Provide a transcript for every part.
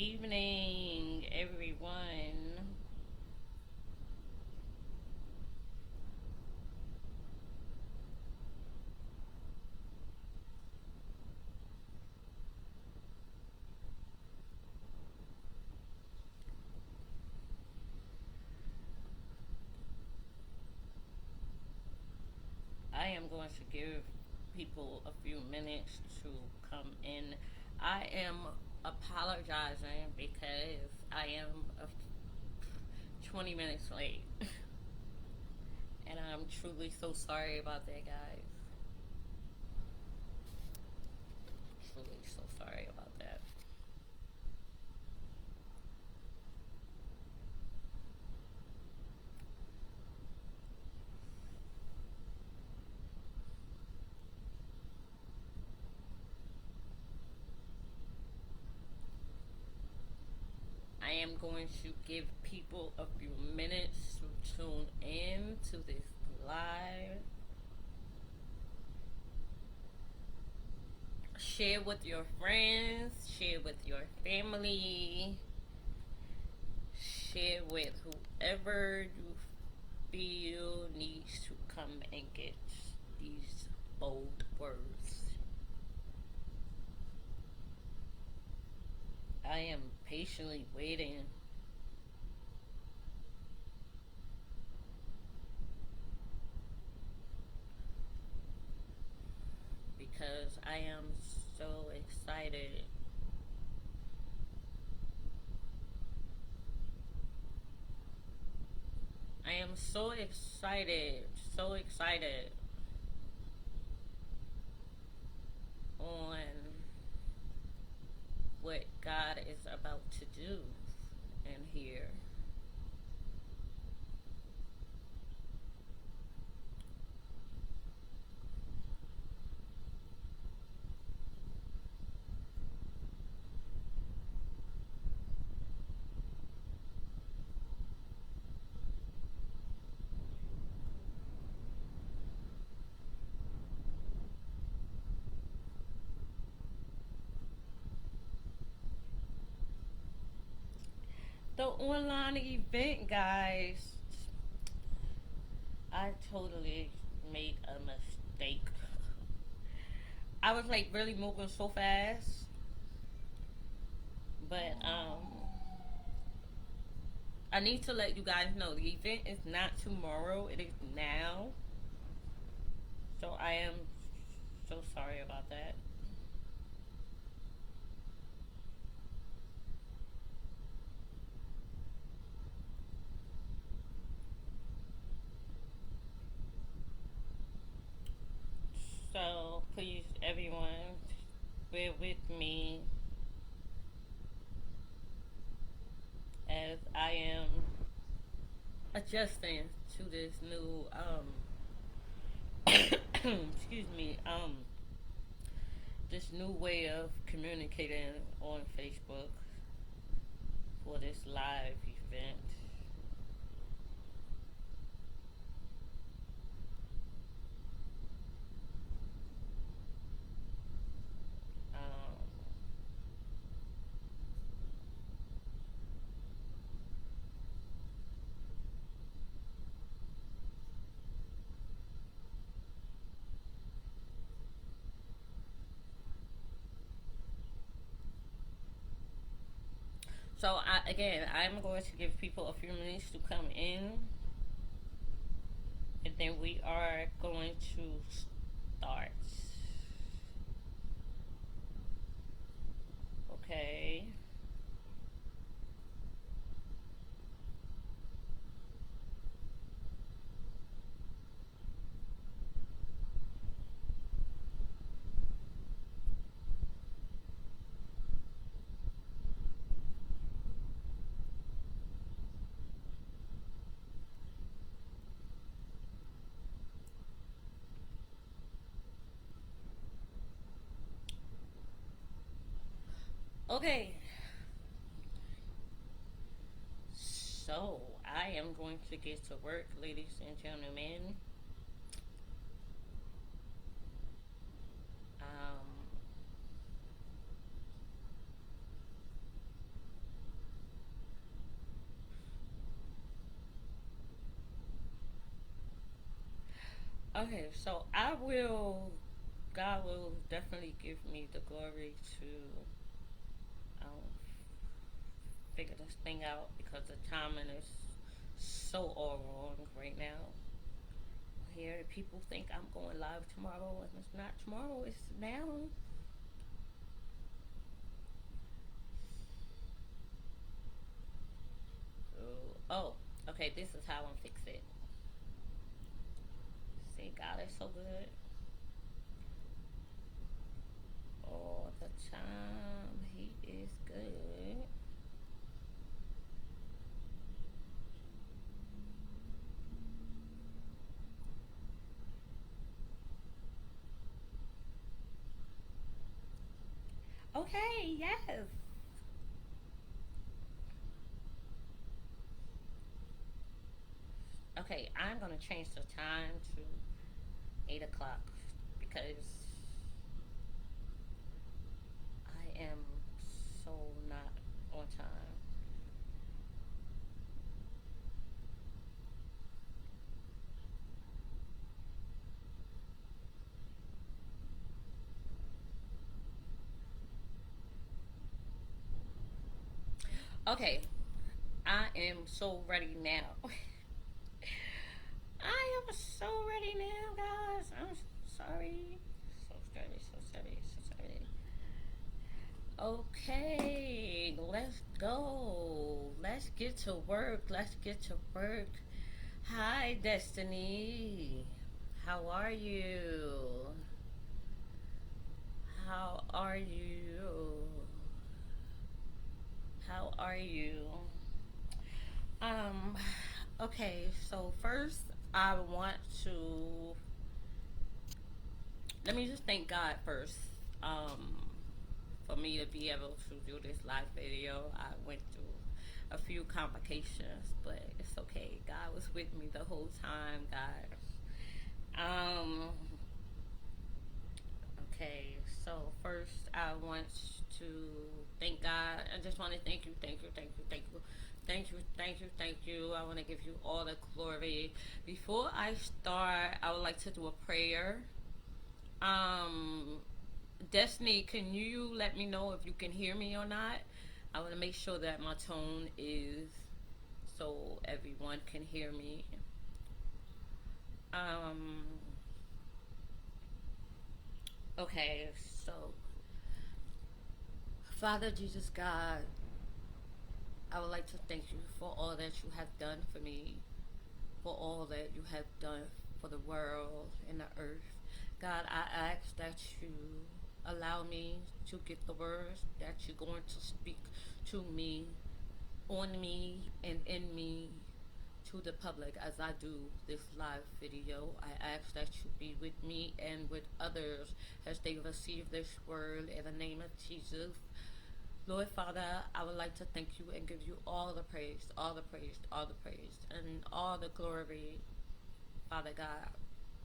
Evening, everyone. I am going to give people a few minutes to come in. I am apologizing because I am 20 minutes late. And I'm truly so sorry about that, guys. Truly so sorry about that. I am going to give people a few minutes to tune in to this live. Share with your friends, share with your family, share with whoever you feel needs to come and get these bold words. I am patiently waiting because I am so excited. I am so excited, so excited on what God is about to do in here. The online event, guys, I totally made a mistake. I was like really moving so fast, but I need to let you guys know the event is not tomorrow, it is now. So I am so sorry about that. So please, everyone, bear with me as I am adjusting to this new excuse me, this new way of communicating on Facebook for this live event. Um, again, I'm going to give people a few minutes to come in, and then we are going to start. Okay. Okay. So I am going to get to work, ladies and gentlemen. Um, Okay, so God will definitely give me the glory to um, figure this thing out because the timing is so all wrong right now. Here, people think I'm going live tomorrow, and it's not tomorrow, it's now. So, oh, okay, this is how I'm fix it. See, God is so good all the time. He is good. Okay, yes. Okay, I'm gonna change the time to 8 o'clock because I am so not on time. Okay, I am so ready now. I am so ready now, guys. I'm sorry. So sorry, so sorry, so sorry. Okay, let's go. Let's get to work. Let's get to work. Hi, Destiny. How are you? How are you? How are you? Um, okay, so first I want to let me just thank God first. Um, for me to be able to do this live video, I went through a few complications, but it's okay. God was with me the whole time, guys. Um, okay, so first I want to thank God. I just want to thank you, thank you, thank you, thank you. Thank you, thank you, thank you. I want to give you all the glory. Before I start, I would like to do a prayer. Um, Destiny, can you let me know if you can hear me or not? I want to make sure that my tone is so everyone can hear me. Um, okay, so Father Jesus God, I would like to thank you for all that you have done for me, for all that you have done for the world and the earth. God, I ask that you allow me to get the words that you're going to speak to me, on me, and in me to the public as I do this live video. I ask that you be with me and with others as they receive this word in the name of Jesus. Lord Father, I would like to thank you and give you all the praise, all the praise, all the praise, and all the glory, Father God,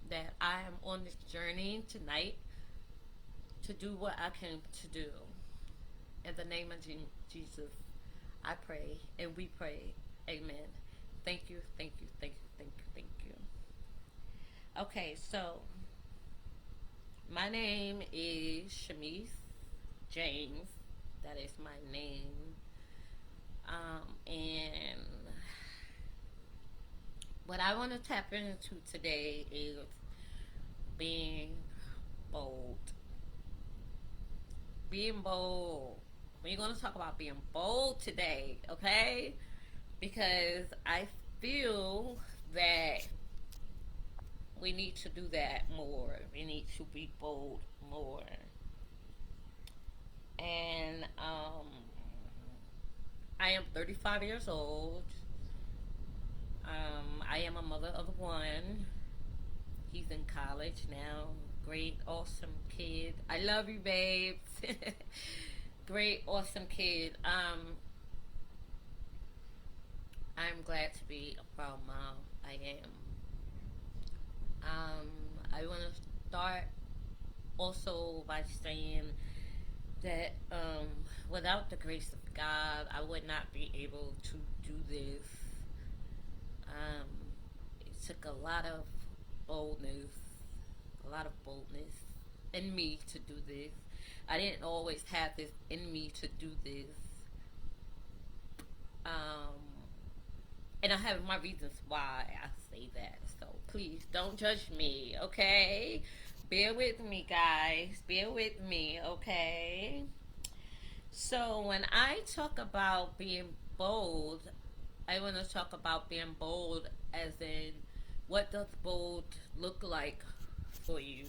that I am on this journey tonight to do what I came to do. In the name of Jesus, I pray and we pray. Amen. Thank you, thank you, thank you, thank you, thank you. Okay, so my name is Shamise James. That is my name. And what I want to tap into today is being bold. Being bold. We're going to talk about being bold today, okay? Because I feel that we need to do that more. We need to be bold more. And I am 35 years old. I am a mother of one. He's in college now. Great, awesome kid. I love you, babes. Great, awesome kid. I'm glad to be a proud mom. I am. Um, I want to start also by saying that without the grace of God, I would not be able to do this. Um, it took a lot of boldness. a lot of boldness in me to do this. I didn't always have this in me to do this. Um, and I have my reasons why I say that. So please don't judge me, okay? Bear with me, guys. Bear with me, okay? So when I talk about being bold, I want to talk about being bold as in what does bold look like for you?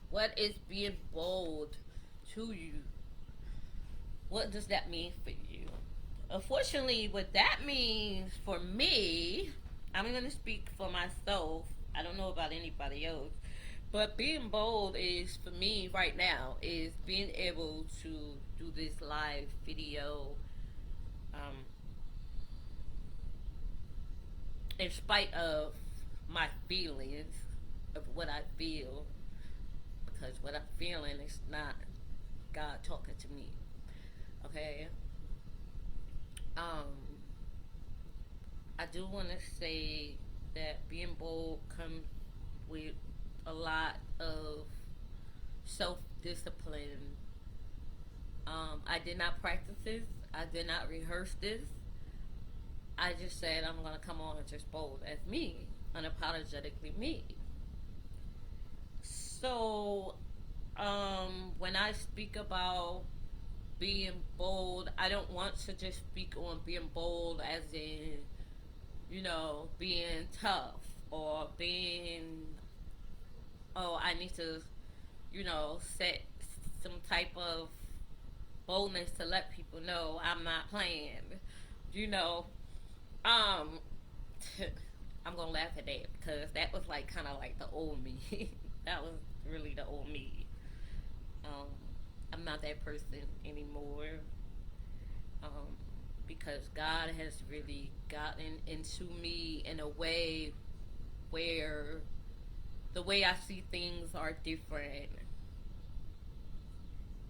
What is being bold to you? What does that mean for you? Unfortunately, what that means for me, I'm going to speak for myself. I don't know about anybody else. But being bold is, for me right now, is being able to do this live video um, in spite of my feelings of what I feel, because what I'm feeling is not God talking to me. Okay. Um, I do want to say that being bold comes with a lot of self discipline. I did not practice this. I did not rehearse this. I just said I'm gonna come on and just bold as me, unapologetically me. So, when I speak about being bold, I don't want to just speak on being bold as in, being tough or being, oh, I need to, set some type of boldness to let people know I'm not playing. You know, um, I'm gonna laugh at that because that was like kind of like the old me. That was really the old me. Um, I'm not that person anymore. Um, because God has really gotten into me in a way where the way I see things are different.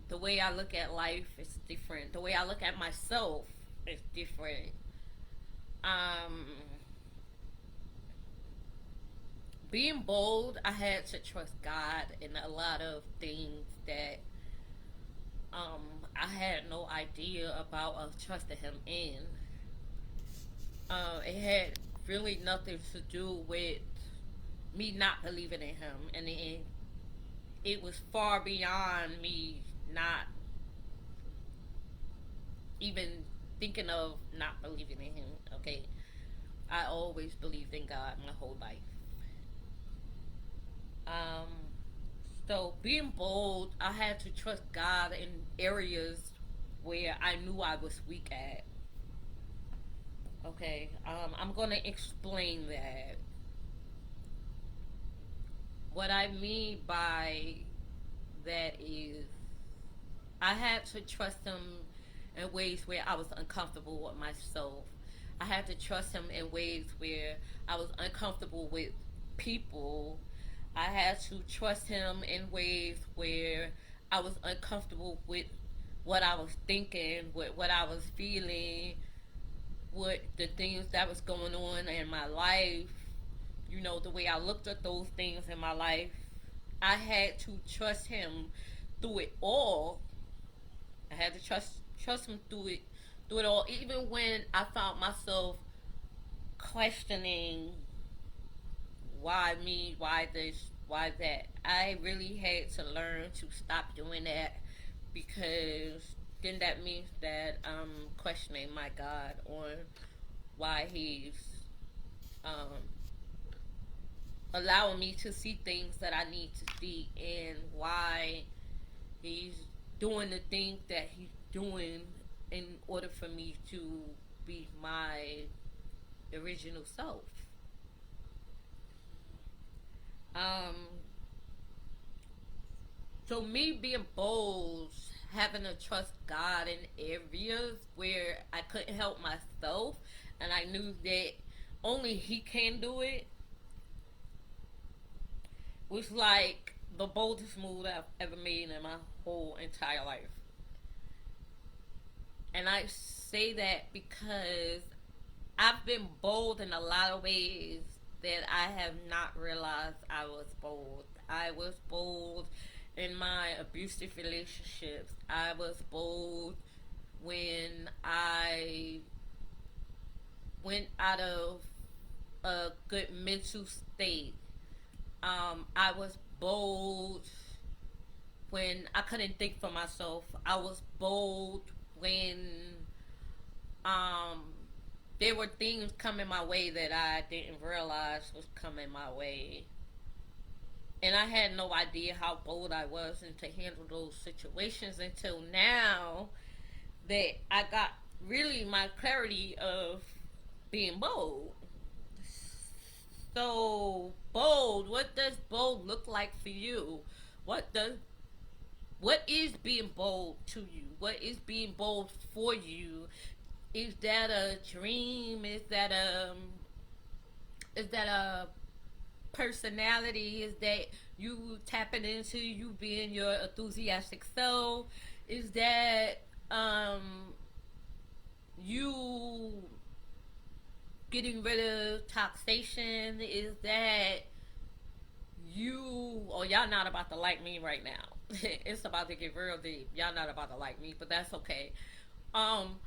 The way I look at life is different. The way I look at myself is different. Um, Being bold, I had to trust God in a lot of things that I had no idea about of trusting Him in. It had really nothing to do with me not believing in Him, and it was far beyond me not even thinking of not believing in Him. Okay, I always believed in God my whole life. Um, so being bold, I had to trust God in areas where I knew I was weak at. Okay, I'm gonna explain that. What I mean by that is I had to trust Him in ways where I was uncomfortable with myself. I had to trust Him in ways where I was uncomfortable with people. I had to trust Him in ways where I was uncomfortable with what I was thinking, with what I was feeling, with the things that was going on in my life. The way I looked at those things in my life. I had to trust Him through it all. I had to trust Him through it all. Even when I found myself questioning why me, why this, why that, I really had to learn to stop doing that, because then that means that I'm questioning my God on why He's um, allowing me to see things that I need to see, and why He's doing the things that He's doing in order for me to be my original self. Um, so me being bold, having to trust God in areas where I couldn't help myself, and I knew that only He can do it, was like the boldest move I've ever made in my whole entire life. And I say that because I've been bold in a lot of ways that I have not realized I was bold. I was bold in my abusive relationships. I was bold when I went out of a good mental state. I was bold when I couldn't think for myself. I was bold when um, there were things coming my way that I didn't realize was coming my way. And I had no idea how bold I was and to handle those situations until now that I got really my clarity of being bold. So bold, what does bold look like for you? What does what is being bold to you? What is being bold for you? Is that a dream? Is that a personality? Is that you tapping into you being your enthusiastic self? Is that you getting rid of taxation? Is that you? Oh, y'all not about to like me right now. It's about to get real deep. Y'all not about to like me, but that's okay. Um,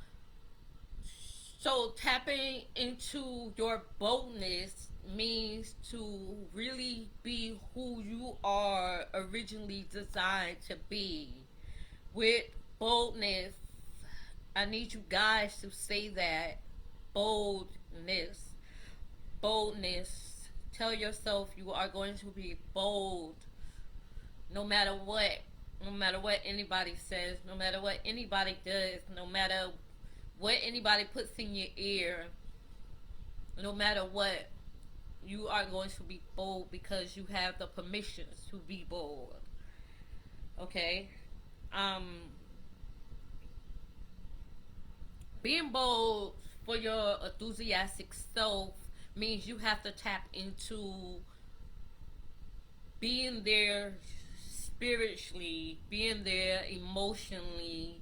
so tapping into your boldness means to really be who you are originally designed to be. With boldness, I need you guys to say that. Boldness. Boldness. Tell yourself you are going to be bold no matter what. No matter what anybody says, no matter what anybody does, no matter what anybody puts in your ear, no matter what, you are going to be bold because you have the permissions to be bold. Okay? Um, being bold for your enthusiastic self means you have to tap into being there spiritually, being there emotionally,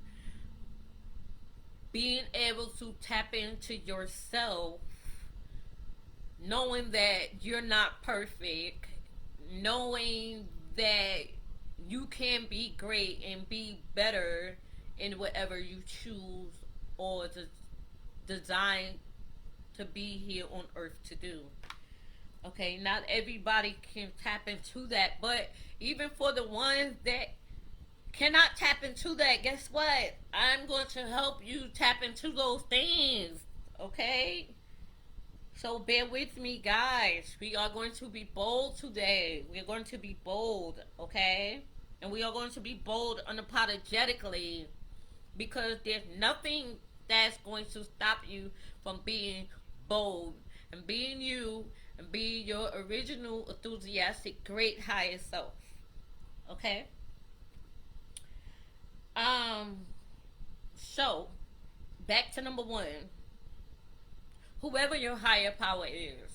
being able to tap into yourself, knowing that you're not perfect, knowing that you can be great and be better in whatever you choose or design to be here on earth to do. Okay, not everybody can tap into that, but even for the ones that cannot tap into that, guess what? I'm going to help you tap into those things. Okay? So bear with me, guys. We are going to be bold today. We are going to be bold, okay? And we are going to be bold unapologetically because there's nothing that's going to stop you from being bold and being you and being your original, enthusiastic, great higher self. Okay? Um, so back to number one. Whoever your higher power is,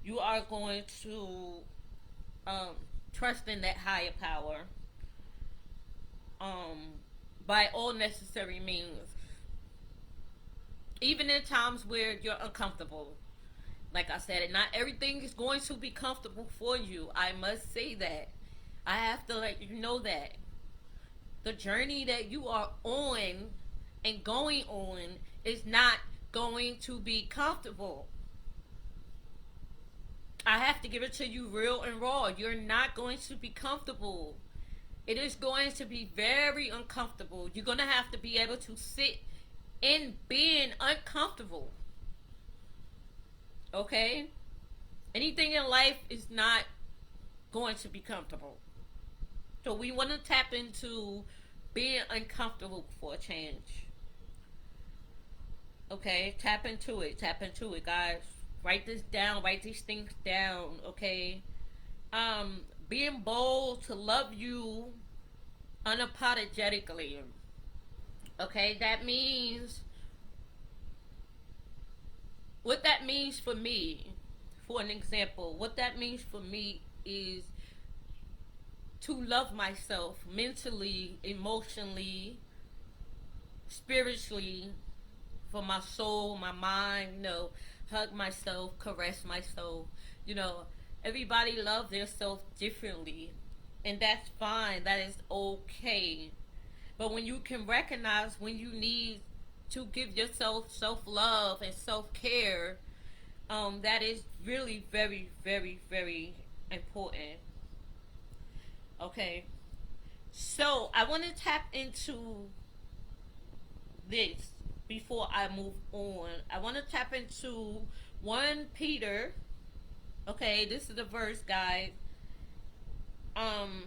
you are going to um, trust in that higher power um, by all necessary means, even in times where you're uncomfortable. Like I said, not everything is going to be comfortable for you. I must say that. I have to let you know that the journey that you are on and going on is not going to be comfortable. I have to give it to you real and raw. You're not going to be comfortable. It is going to be very uncomfortable. You're going to have to be able to sit in being uncomfortable. Okay? Anything in life is not going to be comfortable. So we want to tap into being uncomfortable for a change. Okay? Tap into it. Tap into it, guys. Write this down. Write these things down. Okay? Being bold to love you unapologetically. Okay? That means what that means for me, for an example, what that means for me is to love myself mentally, emotionally, spiritually, for my soul, my mind, hug myself, caress myself, you know, Everybody loves themselves differently, and that's fine. That is okay. But when you can recognize when you need to give yourself self love and self care, that is really very, very, very important. Okay, so I want to tap into this before I move on. I want to tap into 1 Peter. Okay, this is the verse, guys. Um,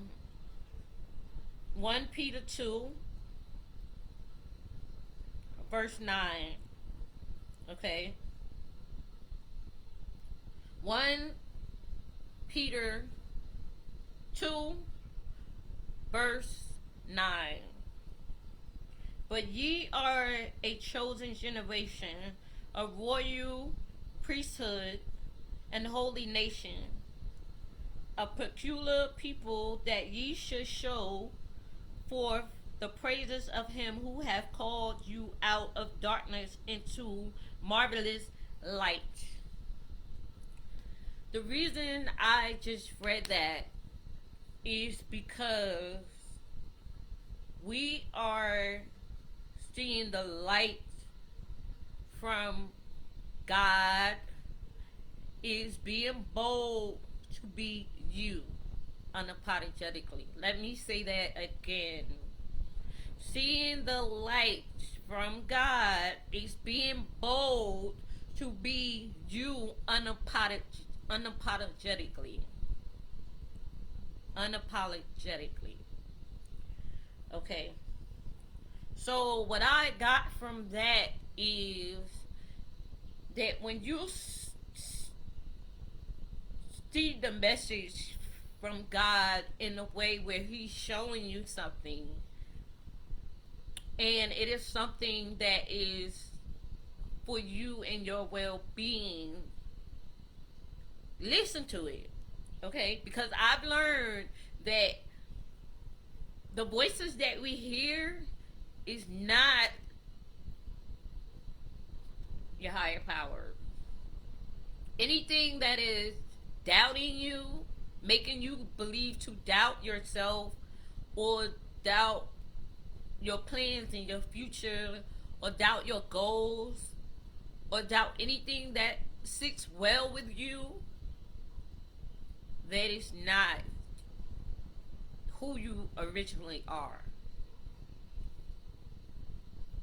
1 Peter 2, verse 9. Okay, 1 Peter 2, verse 9. But ye are a chosen generation, a royal priesthood, and holy nation, a peculiar people, that ye should show forth the praises of him who hath called you out of darkness into marvelous light. The reason I just read that is because we are seeing the light from God, is being bold to be you unapologetically. Let me say that again. Seeing the light from God is being bold to be you unapologetically. Unapologetically. Okay. So what I got from that is that when you see the message from God in a way where he's showing you something, and it is something that is for you and your well-being, listen to it. Okay, because I've learned that the voices that we hear is not your higher power. Anything that is doubting you, making you believe to doubt yourself, or doubt your plans and your future, or doubt your goals, or doubt anything that sits well with you, that is not who you originally are.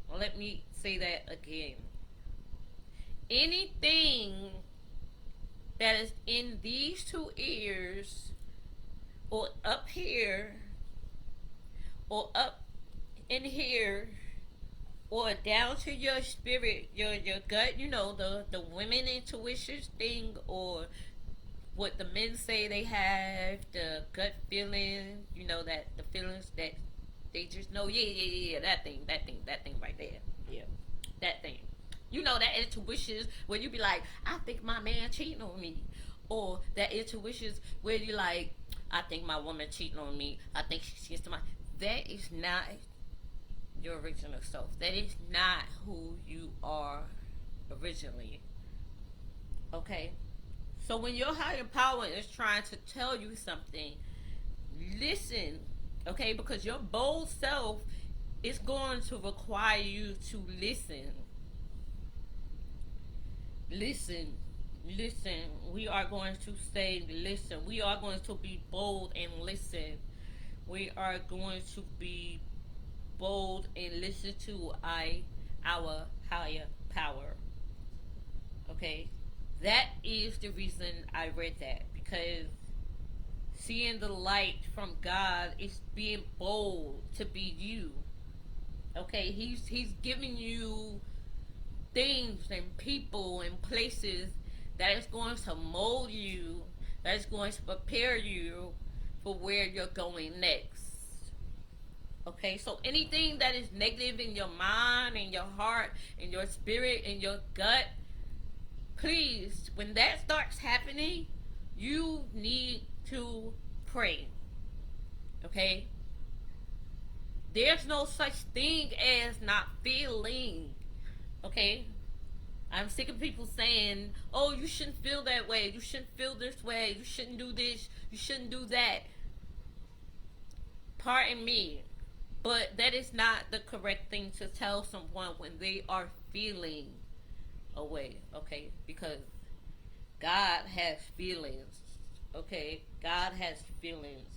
Well, let me say that again. Anything that is in these 2 ears, or up here, or up in here, or down to your spirit, your gut, the women intuition thing, or what the men say they have, the gut feeling, that the feelings that they just know, yeah, that thing right there. Yeah, that thing. That intuition where you be like, I think my man cheating on me. Or that intuition where you like, I think my woman cheating on me. I think she cheats to my. That is not your original self. That is not who you are originally. Okay? So when your higher power is trying to tell you something, listen, okay? Because your bold self is going to require you to listen. Listen. We are going to say listen. We are going to be bold and listen. We are going to be bold and listen to our higher power. Okay? That is the reason I read that, because seeing the light from God is being bold to be you. Okay, he's giving you things and people and places that is going to mold you, that is going to prepare you for where you're going next. Okay, so anything that is negative in your mind, in your heart, in your spirit, in your gut, please, when that starts happening, you need to pray. Okay? There's no such thing as not feeling. Okay? I'm sick of people saying, oh, you shouldn't feel that way. You shouldn't feel this way. You shouldn't do this. You shouldn't do that. Pardon me. But that is not the correct thing to tell someone when they are feeling a way, okay? Because God has feelings, okay? God has feelings.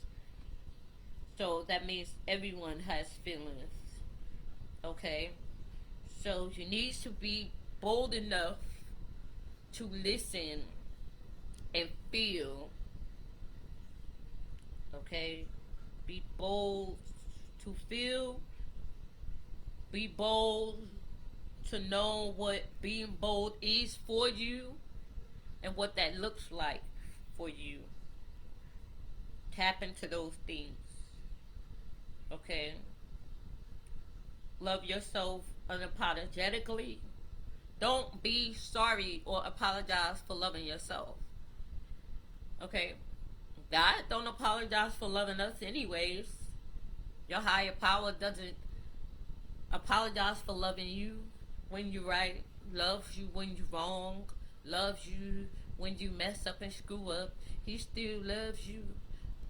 So that means everyone has feelings, okay? So you need to be bold enough to listen and feel, okay? Be bold to feel, be bold to know what being bold is for you and what that looks like for you. Tap into those things, okay? Love yourself unapologetically. Don't be sorry or apologize for loving yourself, okay? God don't apologize for loving us anyways. Your higher power doesn't apologize for loving you when you're right, loves you when you're wrong, loves you when you mess up and screw up. He still loves you.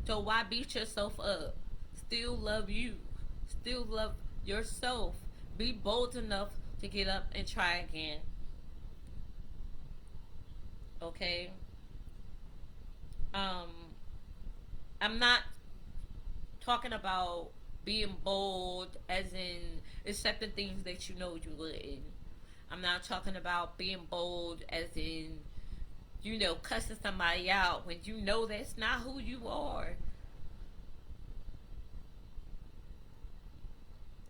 So why beat yourself up? Still love you. Still love yourself. Be bold enough to get up and try again. Okay? Um, I'm not talking about being bold as in accepting things that you know you wouldn't. I'm not talking about being bold as in, cussing somebody out when you know that's not who you are.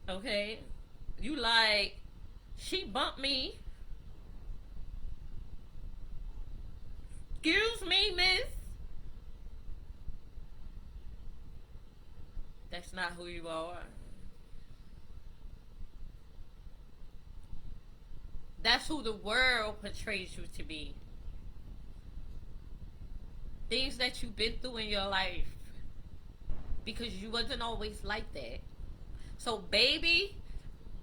Okay? You like, she bumped me. Excuse me, miss. That's not who you are. That's who the world portrays you to be. Things that you've been through in your life. Because you wasn't always like that. So, baby,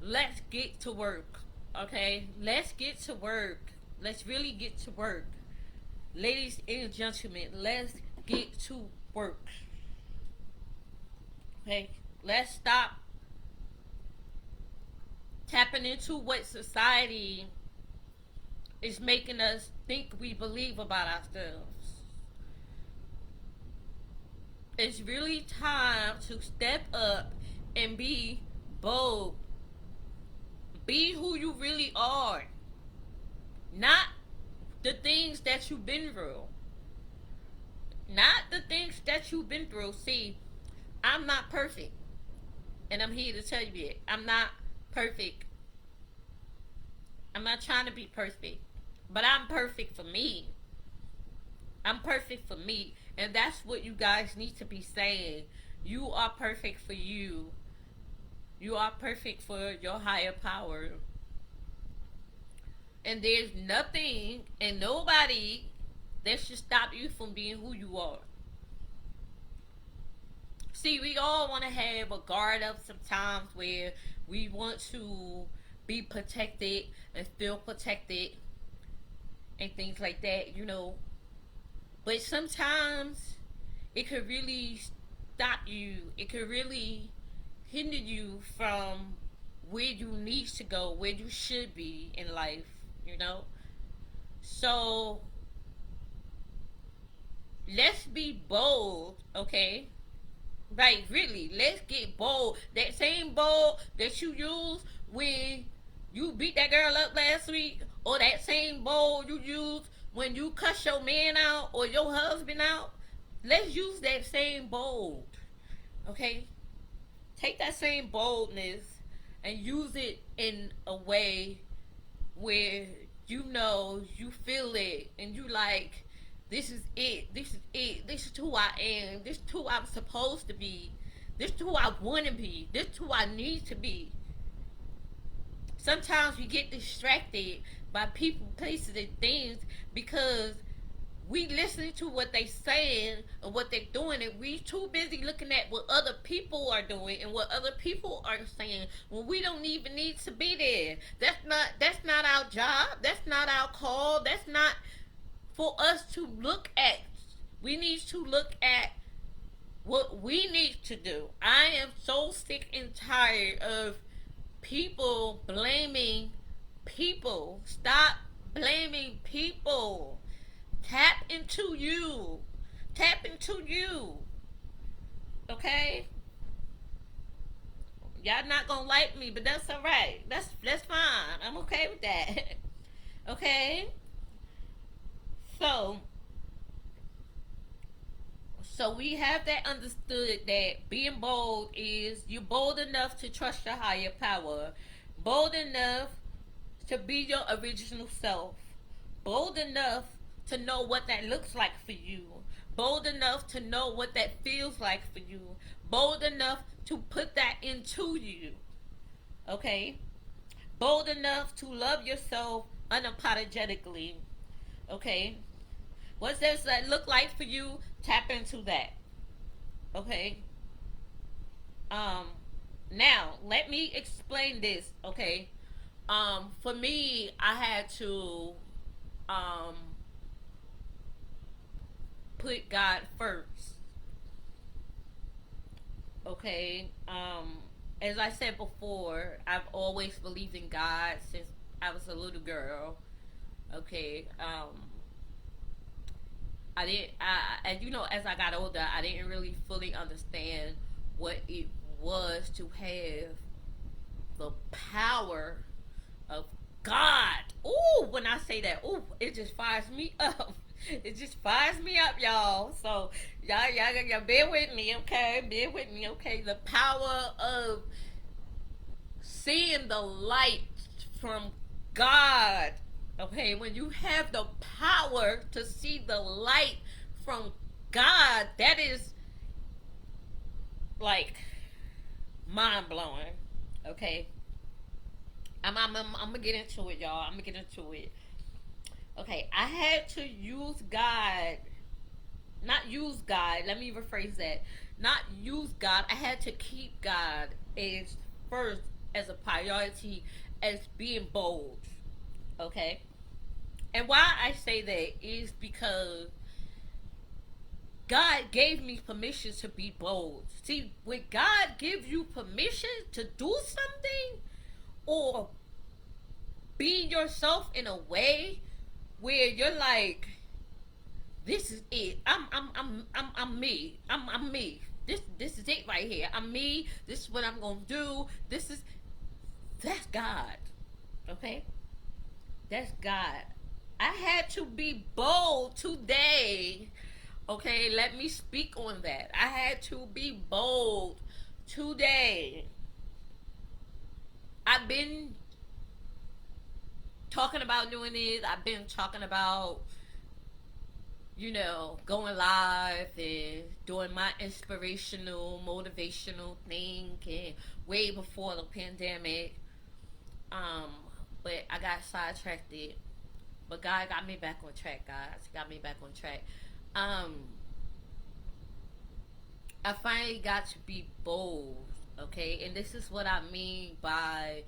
let's get to work. Okay? Let's get to work. Let's really get to work. Ladies and gentlemen, let's get to work. Okay? Let's stop tapping into what society is making us think we believe about ourselves. It's really time to step up and be bold. Be who you really are. Not the things that you've been through. Not the things that you've been through. See, I'm not perfect. And I'm here to tell you it. I'm not perfect. I'm not trying to be perfect. But I'm perfect for me. I'm perfect for me. And that's what you guys need to be saying. You are perfect for you. You are perfect for your higher power. And there's nothing and nobody that should stop you from being who you are. See, we all want to have a guard up sometimes where we want to be protected and feel protected and things like that. But sometimes it could really stop you. It could really hinder you from where you need to go, where you should be in life. So let's be bold, okay? Right, really, let's get bold. That same bold that you used when you beat that girl up last week, or that same bold you used when you cuss your man out or your husband out, let's use that same bold, okay? Take that same boldness and use it in a way where you feel it and you like, this is it, this is it, this is who I am, this is who I'm supposed to be, this is who I want to be, this is who I need to be. Sometimes we get distracted by people, places, and things because we listening to what they saying and what they're doing, and we too busy looking at what other people are doing and what other people are saying when we don't even need to be there. That's not our job. That's not our call. That's not for us to look at. We need to look at what we need to do. I am so sick and tired of people blaming people. Stop blaming people. Tap into you. Tap into you. Okay? Y'all not gonna like me, but that's alright. That's fine. I'm okay with that. Okay? So so we have that understood that being bold is you bold enough to trust your higher power. Bold enough to be your original self. Bold enough to know what that looks like for you. Bold enough to know what that feels like for you. Bold enough to put that into you. Okay? Bold enough to love yourself unapologetically. Okay? What does that look like for you? Tap into that. Okay? Um Now, let me explain this, okay? For me, I had to um put God first. Okay? As I said before, I've always believed in God since I was a little girl. Okay? I didn't. And you know, as I got older, I didn't really fully understand what it was to have the power of God. Ooh, when I say that, ooh, it just fires me up. It just fires me up, y'all. So y'all bear with me, okay? Bear with me, okay? The power of seeing the light from God. Okay, when you have the power to see the light from God, that is like mind blowing. Okay, I'm gonna get into it, y'all. I'm gonna get into it. Okay, I had to use God, not use God. Let me rephrase that. Not use God. I had to keep God as first as a priority as being bold. Okay, and why I say that is because God gave me permission to be bold. See, when God gives you permission to do something or be yourself in a way where you're like, this is it. I'm me. I'm me. This is it right here. I'm me. This is what I'm gonna do. That's God. Okay? That's God. I had to be bold today. Okay, let me speak on that. I had to be bold today. I've been talking about doing this. I've been talking about, going live and doing my inspirational, motivational thing, and way before the pandemic. Um, but I got sidetracked. But God got me back on track, guys. Got me back on track. Um, I finally got to be bold, okay? And this is what I mean by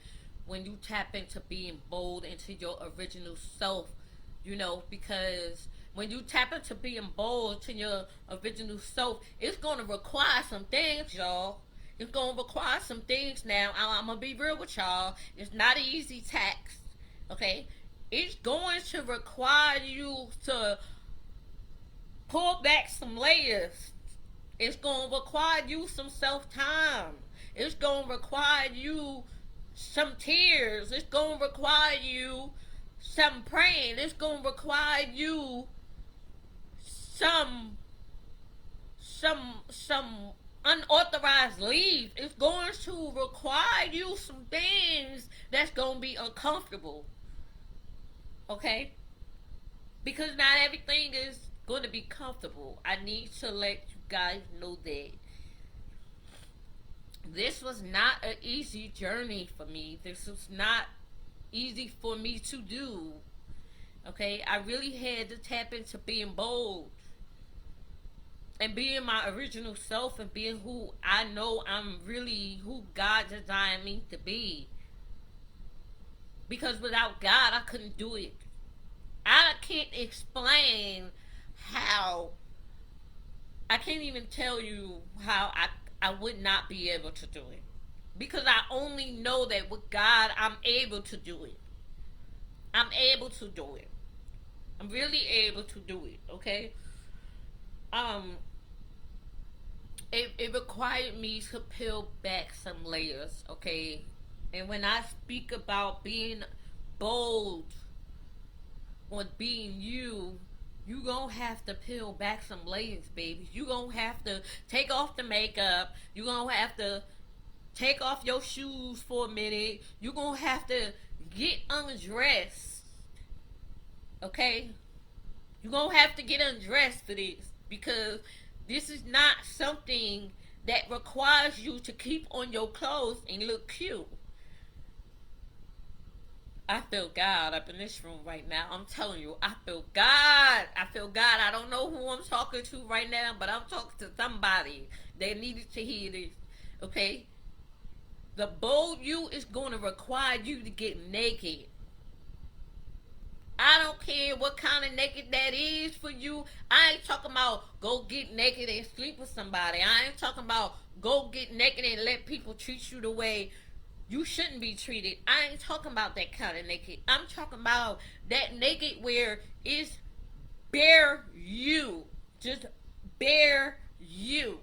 when you tap into being bold into your original self, because when you tap into being bold to your original self, it's going to require some things, y'all. It's going to require some things now. I'm going to be real with y'all. It's not an easy task, okay? It's going to require you to pull back some layers. It's going to require you some self time. It's going to require you some tears. It's going to require you some praying. It's going to require you some some unauthorized leave. It's going to require you some things that's going to be uncomfortable. Okay? Because not everything is going to be comfortable. I need to let you guys know that this was not an easy journey for me. This was not easy for me to do. Okay, I really had to tap into being bold and being my original self and being who I know I'm really who God designed me to be. Because without God, I couldn't do it. I can't explain how. I can't even tell you how I would not be able to do it. Because I only know that with God, I'm able to do it. I'm able to do it. I'm really able to do it, okay? Um, it required me to peel back some layers, okay? And when I speak about being bold or being you, you gonna have to peel back some layers, baby. You gonna have to take off the makeup. You gonna have to take off your shoes for a minute. You gonna have to get undressed, okay? You gonna have to get undressed for this because this is not something that requires you to keep on your clothes and look cute. I feel God up in this room right now. I'm telling you, I feel God. I feel God. I don't know who I'm talking to right now, but I'm talking to somebody that needed to hear this. Okay? The bold you is going to require you to get naked. I don't care what kind of naked that is for you. I ain't talking about go get naked and sleep with somebody. I ain't talking about go get naked and let people treat you the way you shouldn't be treated. I ain't talking about that kind of naked. I'm talking about that naked where it's bare you. Just bare you.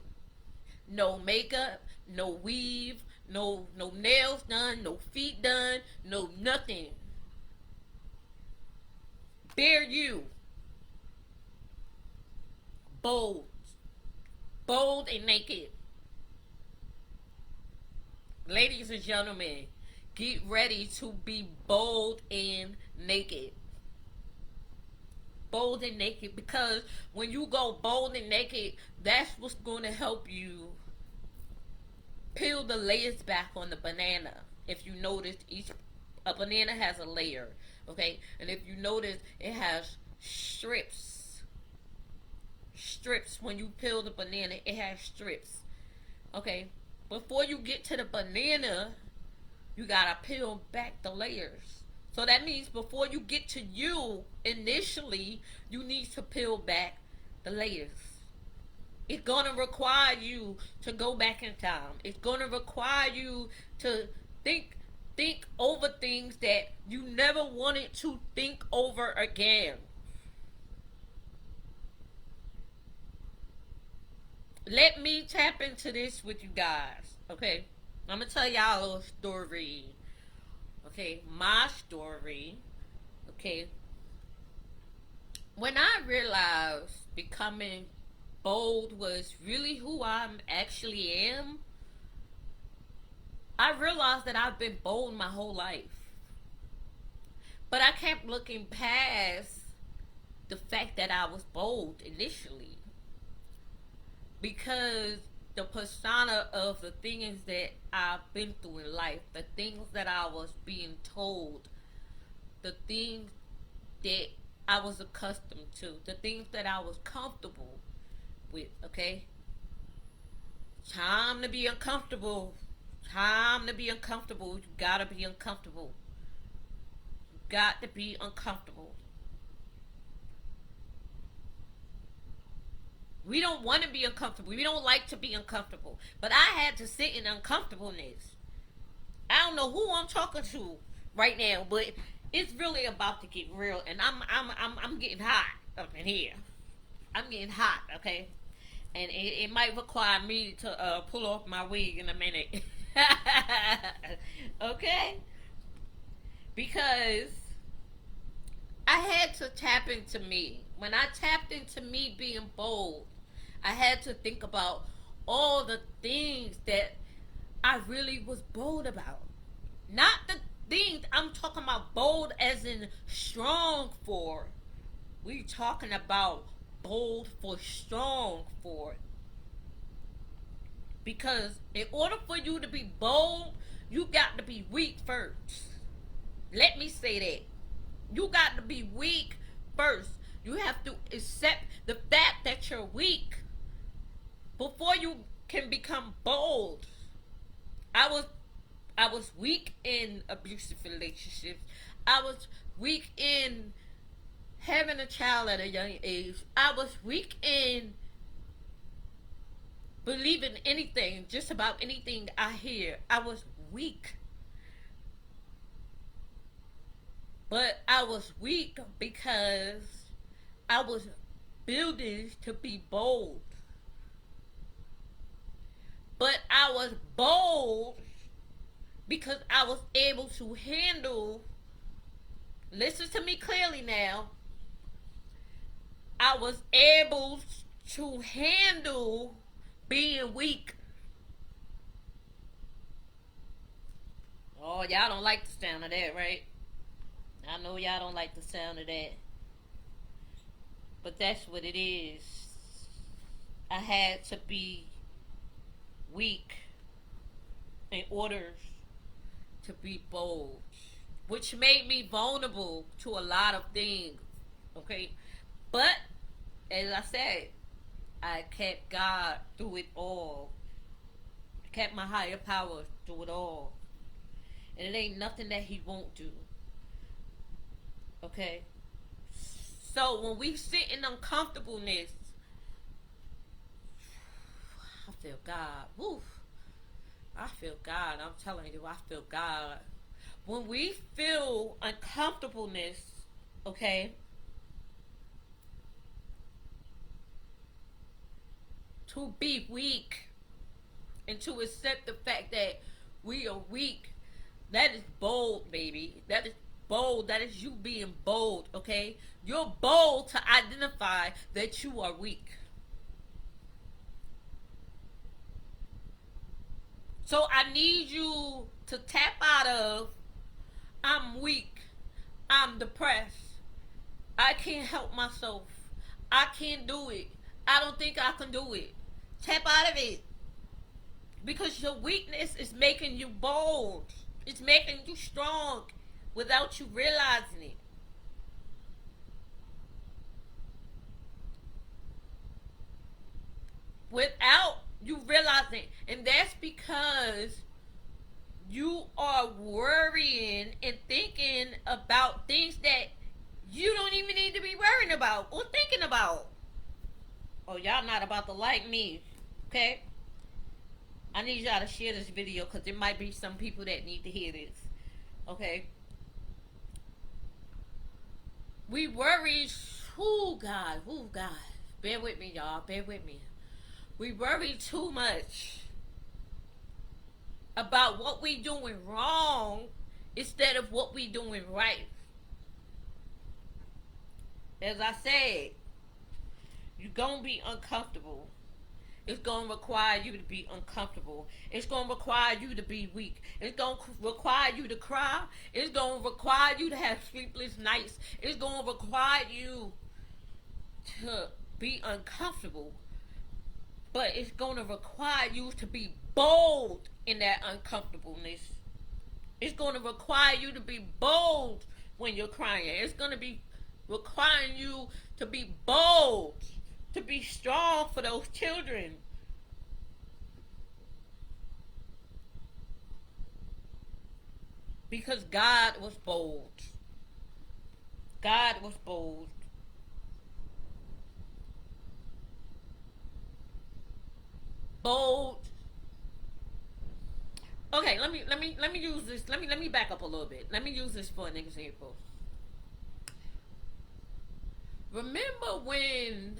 No makeup, no weave, no nails done, no feet done, no nothing. Bare you. Bold. Bold and naked. Ladies and gentlemen, get ready to be bold and naked. Bold and naked, because when you go bold and naked, that's what's going to help you peel the layers back on the banana. If you notice, each a banana has a layer, okay? And if you notice, it has strips. Strips. When you peel the banana, it has strips, okay? Before you get to the banana, you gotta peel back the layers. So that means before you get to you, initially, you need to peel back the layers. It's gonna require you to go back in time. It's gonna require you to think over things that you never wanted to think over again. Let me tap into this with you guys, okay? I'm gonna tell y'all a little story, okay? My story, okay? When I realized becoming bold was really who I actually am, I realized that I've been bold my whole life. But I kept looking past the fact that I was bold initially because the persona of the things that I've been through in life, the things that I was being told, the things that I was accustomed to, the things that I was comfortable with, okay? Time to be uncomfortable. Time to be uncomfortable. You gotta be uncomfortable. You got to be uncomfortable. We don't want to be uncomfortable. We don't like to be uncomfortable. But I had to sit in uncomfortableness. I don't know who I'm talking to right now, but it's really about to get real, and I'm getting hot up in here. I'm getting hot, okay? And it might require me to pull off my wig in a minute. Okay? Because I had to tap into me. When I tapped into me being bold, I had to think about all the things that I really was bold about. Not the things I'm talking about bold as in strong for. We talking about bold for strong for. Because in order for you to be bold, you got to be weak first. Let me say that. You got to be weak first. You have to accept the fact that you're weak before you can become bold. I was I was weak in abusive relationships. I was weak in having a child at a young age. I was weak in believing anything, just about anything I hear. I was weak. But I was weak because I was building to be bold. But I was bold because I was able to handle, listen to me clearly now, I was able to handle being weak. Oh, y'all don't like the sound of that, right? I know y'all don't like the sound of that. But that's what it is. I had to be weak in order to be bold, which made me vulnerable to a lot of things. Okay? But, as I said, I kept God through it all. I kept my higher power through it all. And it ain't nothing that He won't do. Okay? So when we sit in uncomfortableness, I feel God. Woof. I feel God. I'm telling you, I feel God. When we feel uncomfortableness, okay, to be weak and to accept the fact that we are weak, that is bold, baby. That is bold. That is you being bold, okay? You're bold to identify that you are weak. So I need you to tap out of I'm weak. I'm depressed. I can't help myself. I can't do it. I don't think I can do it. Tap out of it. Because your weakness is making you bold. It's making you strong without you realizing it. Without you realizing it. And that's because you are worrying and thinking about things that you don't even need to be worrying about or thinking about. Oh, y'all not about to like me, okay? I need y'all to share this video because there might be some people that need to hear this, okay? We worry, oh God, bear with me, y'all, bear with me. We worry too much about what we doing wrong instead of what we doing right. As I said, you're gonna be uncomfortable. It's gonna require you to be uncomfortable. It's gonna require you to be weak. It's gonna require you to cry. It's gonna require you to have sleepless nights. It's gonna require you to be uncomfortable. But it's gonna require you to be bold in that uncomfortableness. It's gonna require you to be bold when you're crying. It's gonna be requiring you to be bold, to be strong for those children. Because God was bold. God was bold. Bold. Okay, let me use this. Let me back up a little bit. Let me use this for an example. Remember when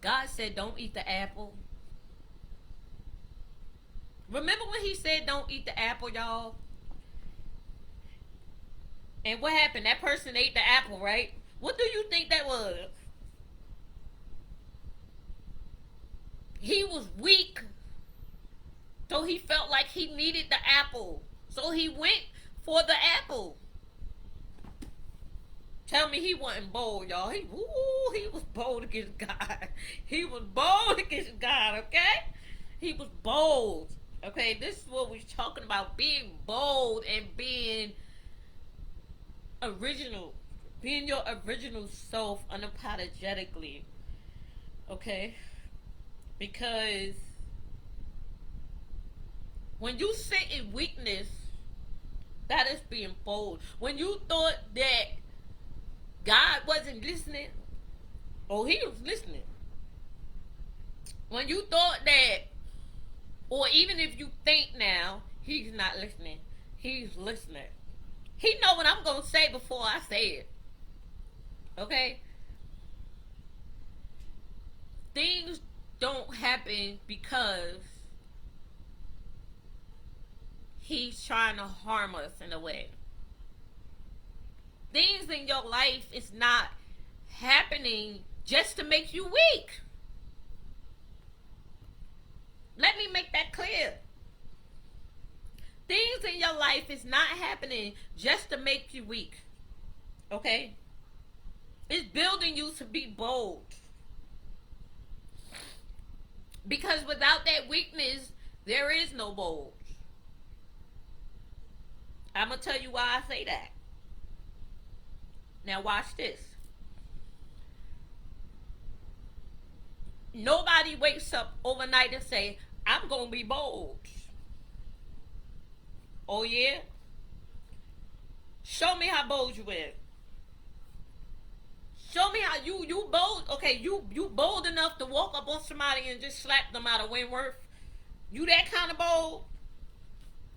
God said don't eat the apple? Remember when He said don't eat the apple, y'all? And what happened? That person ate the apple, right? What do you think that was? He was weak. So he felt like he needed the apple. So he went for the apple. Tell me he wasn't bold, y'all. He was bold against God. He was bold against God, okay? He was bold. Okay, this is what we're talking about. Being bold and being original. Being your original self unapologetically. Okay? Because when you sit in weakness, that is being bold. When you thought that God wasn't listening, oh, he was listening. When you thought that, or even if you think now, he's not listening, he's listening. He know what I'm gonna say before I say it. Okay? Things don't happen because he's trying to harm us in a way. Things in your life is not happening just to make you weak. Let me make that clear. Things in your life is not happening just to make you weak. Okay? It's building you to be bold. Because without that weakness, there is no bold. I'm going to tell you why I say that. Now watch this. Nobody wakes up overnight and say, I'm going to be bold. Oh yeah? Show me how bold you is. Show me how you bold. Okay, you bold enough to walk up on somebody and just slap them out of Wentworth. You that kind of bold?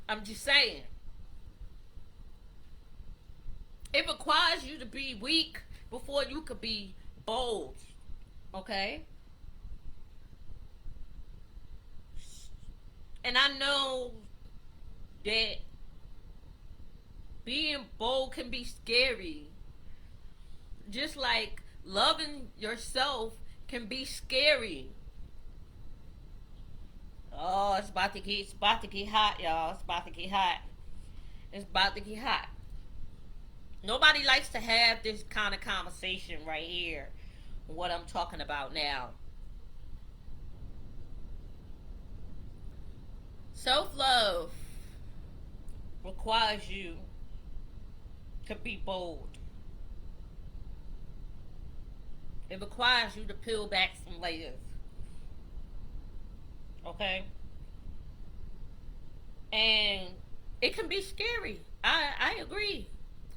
I'm just saying. It requires you to be weak before you could be bold. Okay? And I know that being bold can be scary. Just like loving yourself can be scary. Oh, it's about to get hot, y'all. It's about to get hot. It's about to get hot. Nobody likes to have this kind of conversation right here. What I'm talking about now. Self-love requires you to be bold. It requires you to peel back some layers. Okay? And it can be scary. I agree.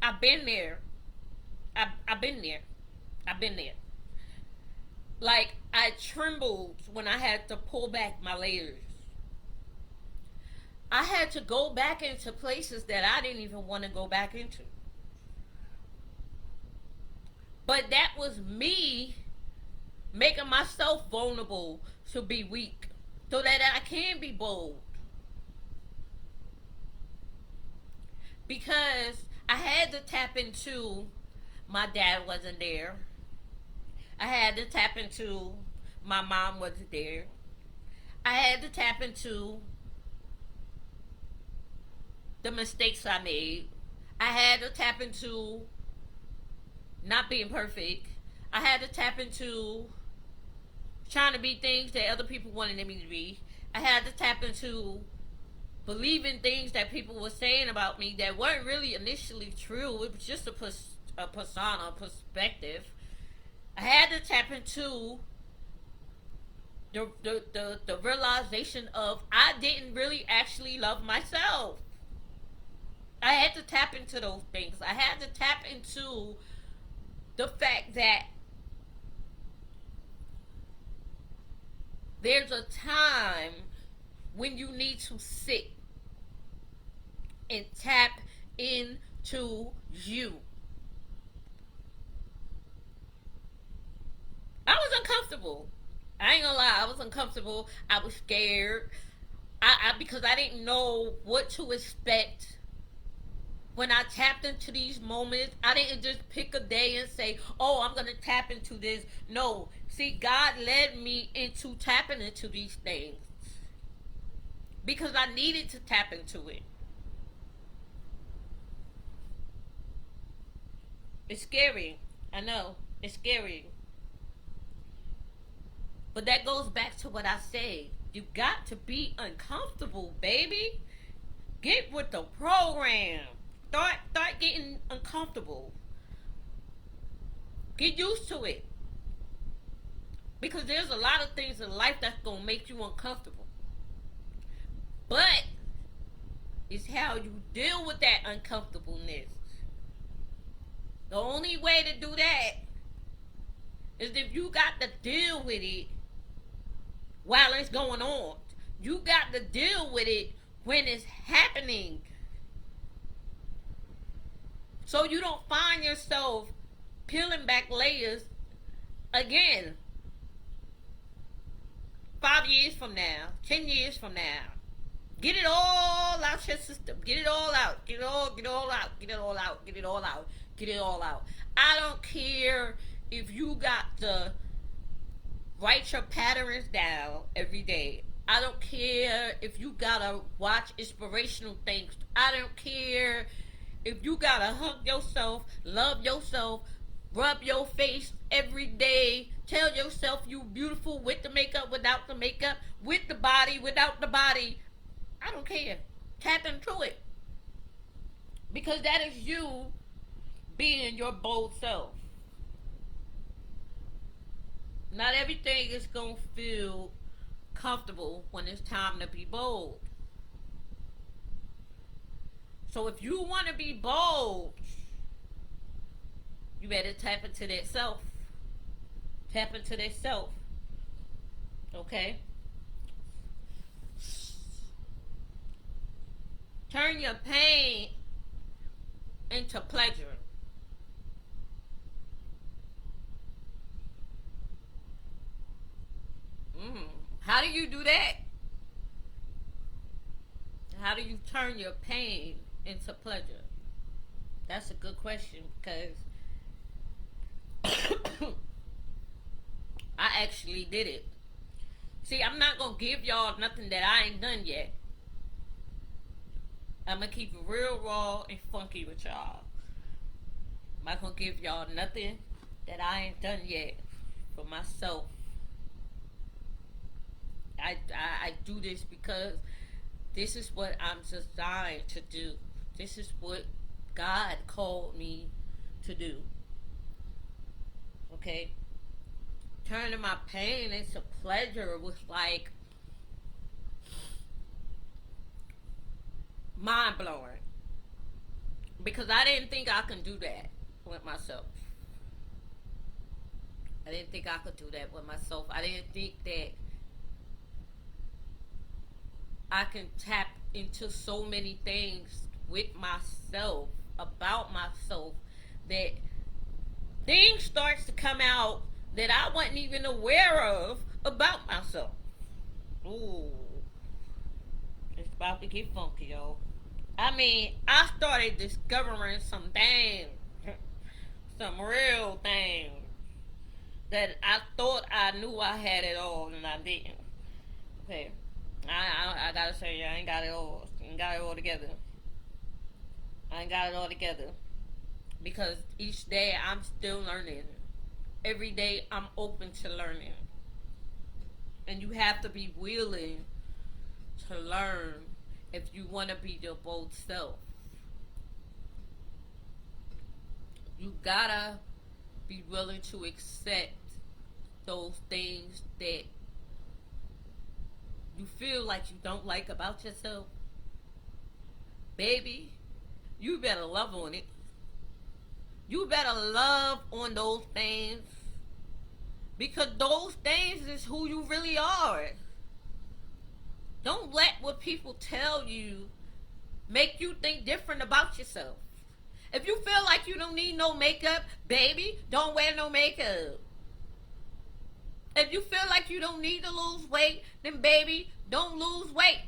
I've been there. I've been there. I've been there. Like, I trembled when I had to pull back my layers. I had to go back into places that I didn't even want to go back into. But that was me making myself vulnerable to be weak so that I can be bold. Because I had to tap into my dad wasn't there. I had to tap into my mom wasn't there. I had to tap into the mistakes I made. I had to tap into not being perfect. I had to tap into trying to be things that other people wanted me to be. I had to tap into believing things that people were saying about me that weren't really initially true. It was just a persona, a perspective. I had to tap into the realization of I didn't really actually love myself. I had to tap into those things. I had to tap into the fact that there's a time when you need to sit and tap into you. I was uncomfortable. I ain't gonna lie, I was uncomfortable. I was scared. Because I didn't know what to expect. When I tapped into these moments, I didn't just pick a day and say, oh, I'm going to tap into this. No. See, God led me into tapping into these things. Because I needed to tap into it. It's scary. I know. It's scary. But that goes back to what I said. You got to be uncomfortable, baby. Get with the program. Start getting uncomfortable. Get used to it. Because there's a lot of things in life that's gonna make you uncomfortable. But it's how you deal with that uncomfortableness. The only way to do that is if you got to deal with it while it's going on. You got to deal with it when it's happening. So you don't find yourself peeling back layers again. 5 years from now, 10 years from now. Get it all out your system. Get it all out. Get it all out. Get it all out. Get it all out. Get it all out. I don't care if you got to write your patterns down every day. I don't care if you gotta watch inspirational things. I don't care if you gotta hug yourself, love yourself, rub your face every day, tell yourself you beautiful with the makeup, without the makeup, with the body, without the body. I don't care. Tap into it. Because that is you being your bold self. Not everything is going to feel comfortable when it's time to be bold. So if you want to be bold, you better tap into that self. Tap into that self. Okay? Turn your pain into pleasure. How do you do that? How do you turn your pain into pleasure? That's a good question because I actually did it. See, I'm not going to give y'all nothing that I ain't done yet. I'm going to keep it real raw and funky with y'all. I'm not going to give y'all nothing that I ain't done yet for myself. I do this because this is what I'm designed to do. This is what God called me to do. Okay? Turning my pain into pleasure was like mind blowing. Because I didn't think I could do that with myself. I didn't think I could do that with myself. I didn't think that I can tap into so many things with myself, about myself, that things starts to come out that I wasn't even aware of about myself. Ooh. It's about to get funky, yo. I mean, I started discovering some things, some real things that I thought I knew I had it all and I didn't. Okay. I gotta say, I ain't got it all. I ain't got it all together. I ain't got it all together. Because each day I'm still learning. Every day I'm open to learning. And you have to be willing to learn if you want to be your bold self. You gotta be willing to accept those things that you feel like you don't like about yourself. Baby, you better love on it. You better love on those things. Because those things is who you really are. Don't let what people tell you make you think different about yourself. If you feel like you don't need no makeup, baby, don't wear no makeup. If you feel like you don't need to lose weight, then baby, don't lose weight.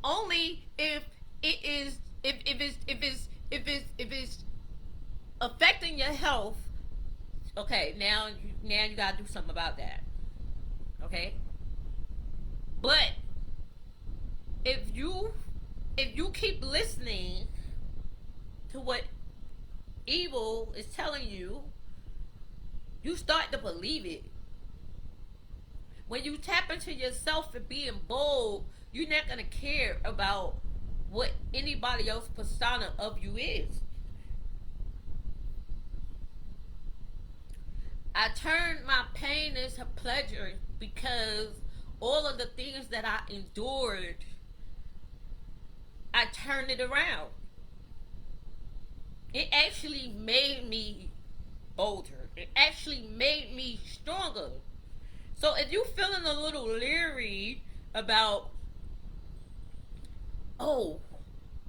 Only if it is if it's affecting your health. Okay, now you gotta do something about that. Okay? But if you keep listening to what evil is telling you, you start to believe it. When you tap into yourself and being bold, you're not gonna care about what anybody else's persona of you is. I turned my pain into pleasure because all of the things that I endured, I turned it around. It actually made me bolder. It actually made me stronger. So if you feeling a little leery about, oh,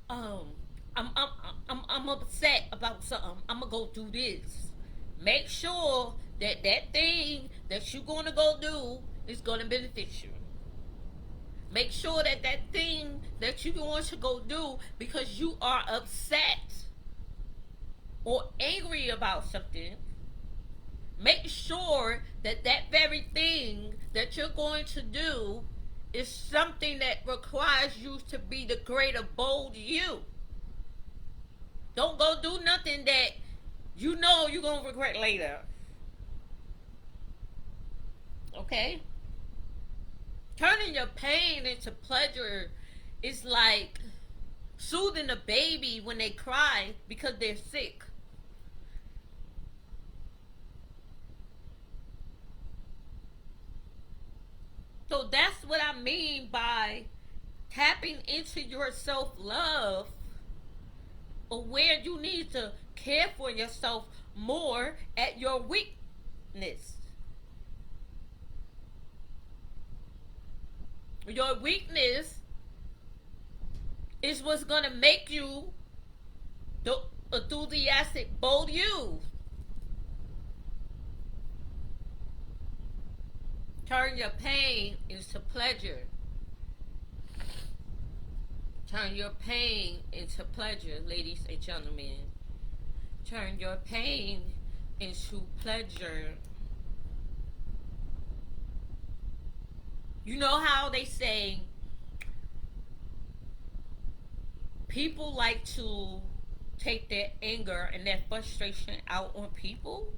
um, I'm upset about something, I'm gonna go do this. Make sure that that thing that you're gonna go do is gonna benefit you. Make sure that that thing that you're going to go do because you are upset or angry about something, make sure that that very thing that you're going to do is something that requires you to be the greater bold you. Don't go do nothing that you know you're going to regret later. Okay? Turning your pain into pleasure is like soothing a baby when they cry because they're sick. So that's what I mean by tapping into your self love, or where you need to care for yourself more at your weakness. Your weakness is what's going to make you the enthusiastic, bold you. Turn your pain into pleasure. Turn your pain into pleasure, ladies and gentlemen. Turn your pain into pleasure. You know how they say people like to take their anger and their frustration out on people?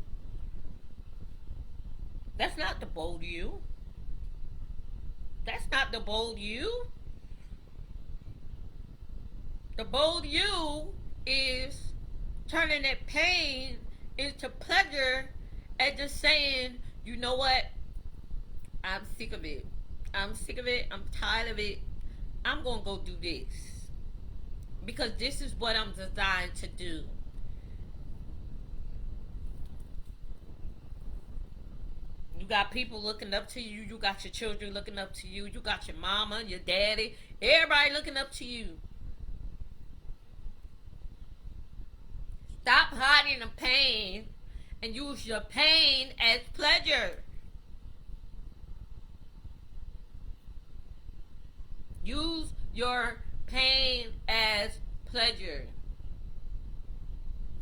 That's not the bold you. That's not the bold you. The bold you is turning that pain into pleasure and just saying, you know what? I'm sick of it. I'm sick of it. I'm tired of it. I'm going to go do this. Because this is what I'm designed to do. You got people looking up to you. You got your children looking up to you. You got your mama, your daddy, everybody looking up to you. Stop hiding the pain and use your pain as pleasure. Use your pain as pleasure.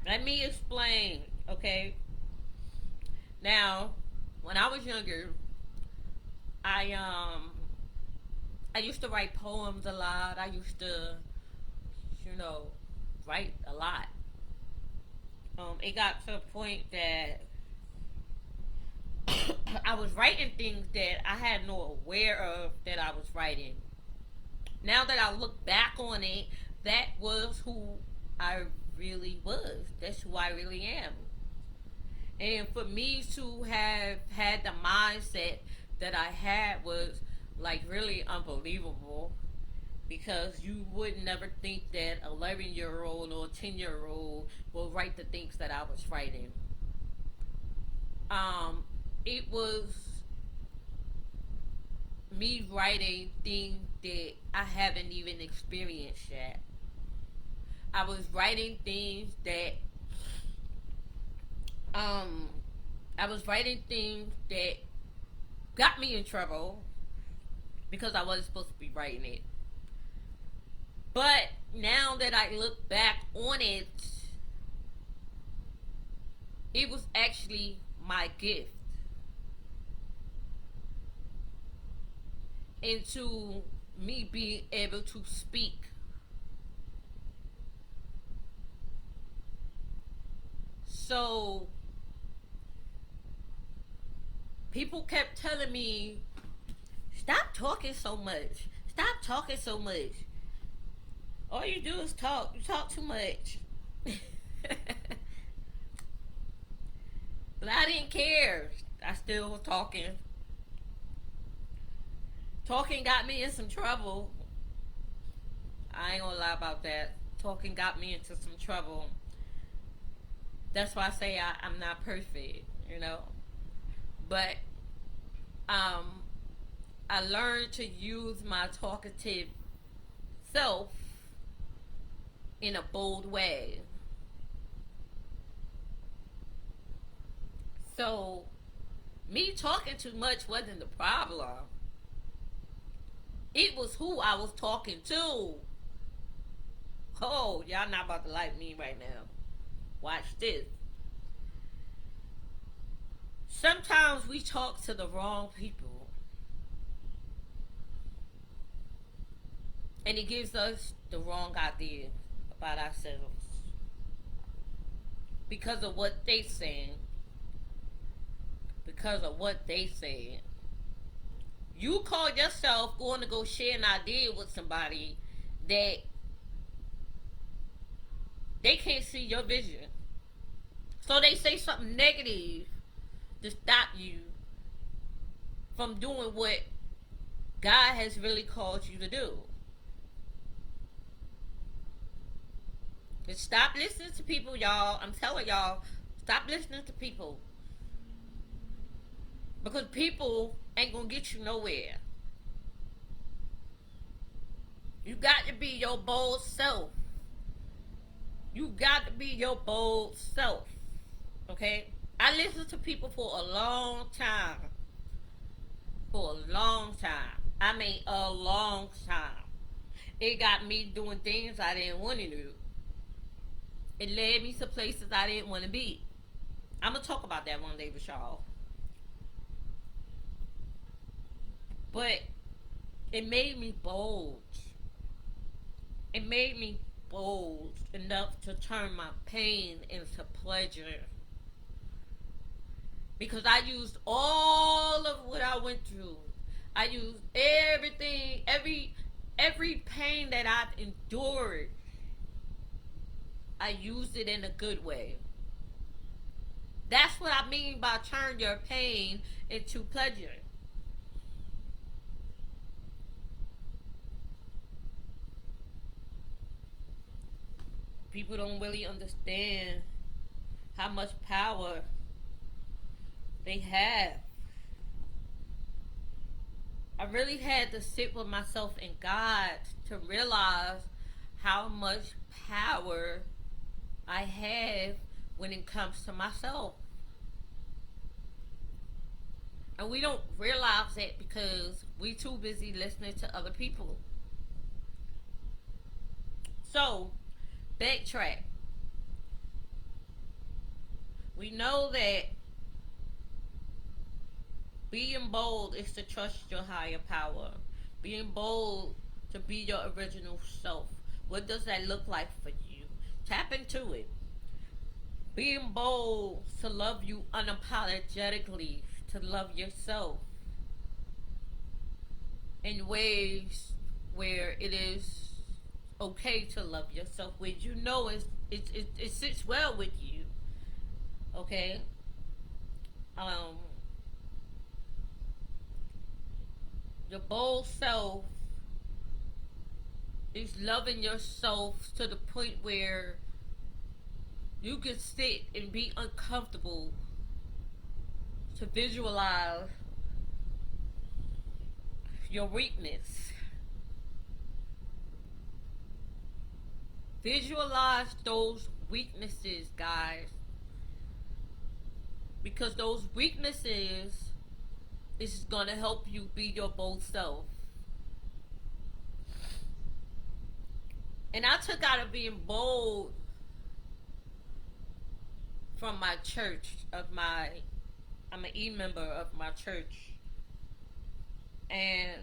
Let me explain, okay? Now, when I was younger, I I used to write poems a lot. I used to, you know, write a lot. It got to a point that I was writing things that I had no aware of that I was writing. Now that I look back on it, that was who I really was. That's who I really am. And for me to have had the mindset that I had was like really unbelievable, because you would never think that 11-year-old or 10-year-old will write the things that I was writing. It was me writing things that I haven't even experienced yet. I was writing things that um I was writing things that got me in trouble because I wasn't supposed to be writing it. But now that I look back on it, it was actually my gift into me being able to speak. So people kept telling me, stop talking so much. Stop talking so much. All you do is talk. You talk too much. But I didn't care. I still was talking. Talking got me in some trouble. I ain't gonna lie about that. Talking got me into some trouble. That's why I say I'm not perfect, you know. But um, I learned to use my talkative self in a bold way. So, me talking too much wasn't the problem. It was who I was talking to. Oh, y'all not about to like me right now. Watch this. Sometimes we talk to the wrong people, and it gives us the wrong idea about ourselves because of what they saying, because of what they said. You call yourself going to go share an idea with somebody that they can't see your vision. So they say something negative to stop you from doing what God has really called you to do. Just stop listening to people, y'all. I'm telling y'all, stop listening to people. Because people ain't gonna get you nowhere. You got to be your bold self. You got to be your bold self. Okay? I listened to people for a long time. For a long time. I mean, a long time. It got me doing things I didn't want to do. It led me to places I didn't want to be. I'm going to talk about that one day with y'all. But it made me bold. It made me bold enough to turn my pain into pleasure. Because I used all of what I went through. I used everything, every pain that I've endured. I used it in a good way. That's what I mean by turn your pain into pleasure. People don't really understand how much power they have. I really had to sit with myself and God to realize how much power I have when it comes to myself. And we don't realize that because we too busy listening to other people. So, backtrack. We know that being bold is to trust your higher power. Being bold to be your original self. What does that look like for you? Tap into it. Being bold to love you unapologetically, to love yourself in ways where it is okay to love yourself, where you know it sits well with you. Okay? Um, your bold self is loving yourself to the point where you can sit and be uncomfortable to visualize your weakness. Visualize those weaknesses, guys. Because those weaknesses is going to help you be your bold self. And I took out of being bold from my church I'm an e-member of my church. And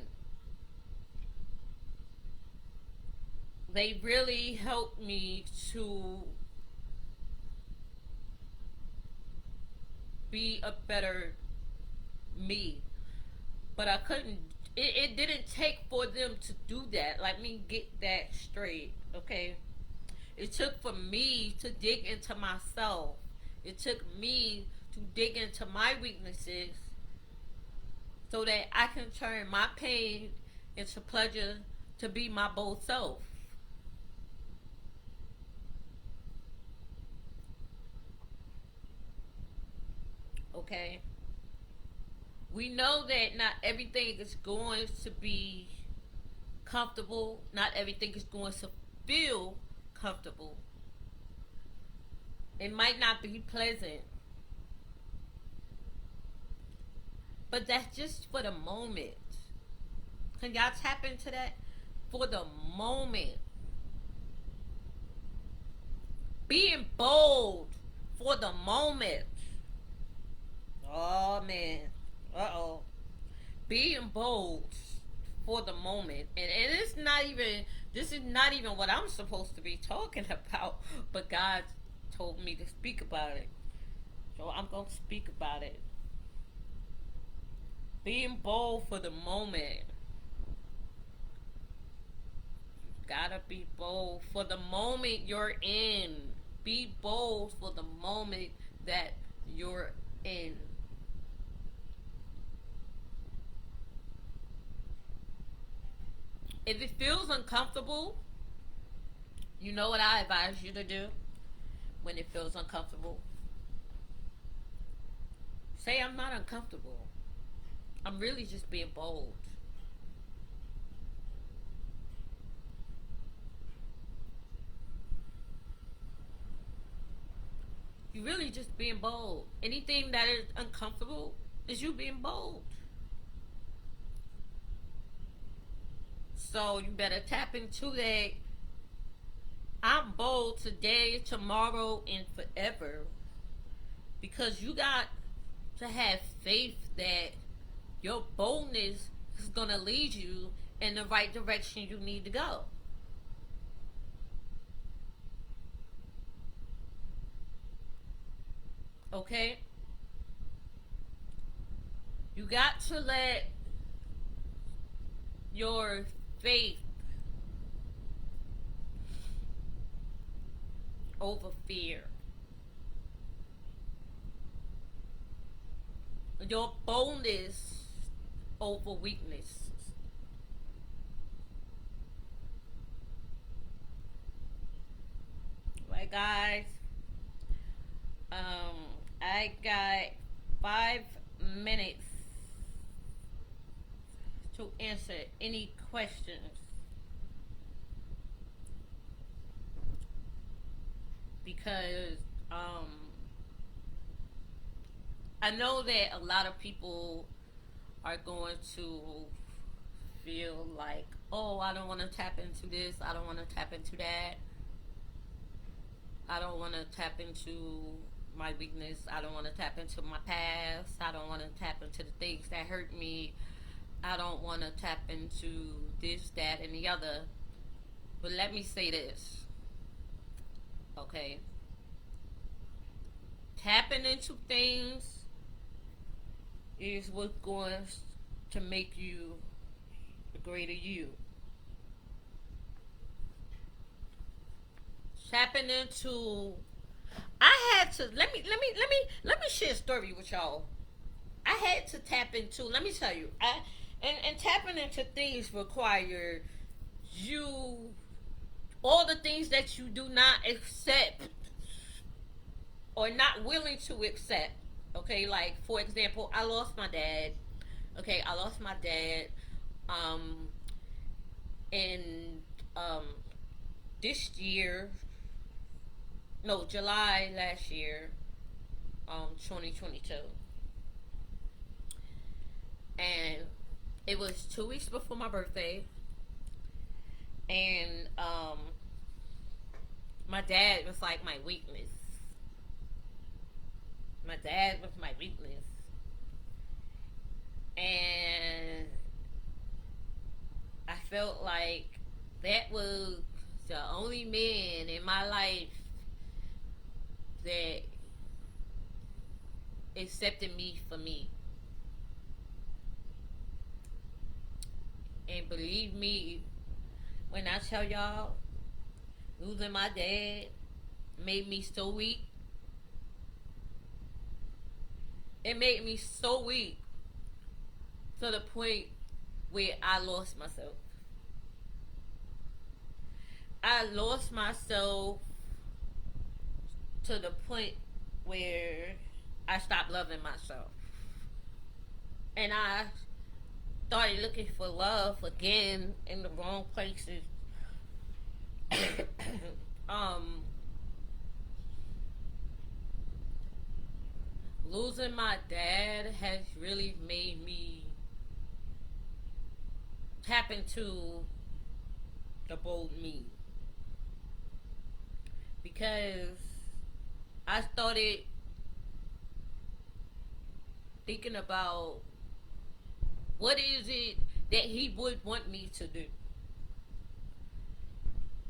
they really helped me to be a better me. But I couldn't, it didn't take for them to do that. Let me get that straight, okay? It took for me to dig into myself. It took me to dig into my weaknesses so that I can turn my pain into pleasure to be my bold self. Okay? We know that not everything is going to be comfortable, not everything is going to feel comfortable. It might not be pleasant, but that's just for the moment. Can y'all tap into that? For the moment. Being bold for the moment. Oh man. Uh oh. Being bold for the moment. And it's not even, this is not even what I'm supposed to be talking about, but God told me to speak about it. So I'm going to speak about it. Being bold for the moment. Gotta be bold for the moment you're in. Be bold for the moment that you're in. If it feels uncomfortable, you know what I advise you to do when it feels uncomfortable? Say, I'm not uncomfortable. I'm really just being bold. You really just being bold. Anything that is uncomfortable is you being bold. So you better tap into that. I'm bold today, tomorrow, and forever. Because you got to have faith that your boldness is going to lead you in the right direction you need to go. Okay? You got to let your faith over fear. Your boldness over weakness. Right, guys? I got 5 minutes to answer any questions because I know that a lot of people are going to feel like, oh, I don't want to tap into this, I don't want to tap into that, I don't want to tap into my weakness, I don't want to tap into my past, I don't want to tap into the things that hurt me, I don't want to tap into this, that, and the other. But let me say this, okay? Tapping into things is what's going to make you a greater you. Tapping into, I had to let me share a story with y'all. I had to tap into. Let me tell you, and tapping into things require you all the things that you do not accept or not willing to accept. Okay, like for example, I lost my dad. Okay, I lost my dad um in um this year, no, July last year, 2022. And it was 2 weeks before my birthday. And my dad was like my weakness. My dad was my weakness. And I felt like that was the only man in my life that accepted me for me. And believe me when I tell y'all, losing my dad made me so weak. It made me so weak to the point where I lost myself. I lost myself to the point where I stopped loving myself. And I started looking for love again in the wrong places. um, Losing my dad has really made me tap into the bold me, because I started thinking about what is it that he would want me to do.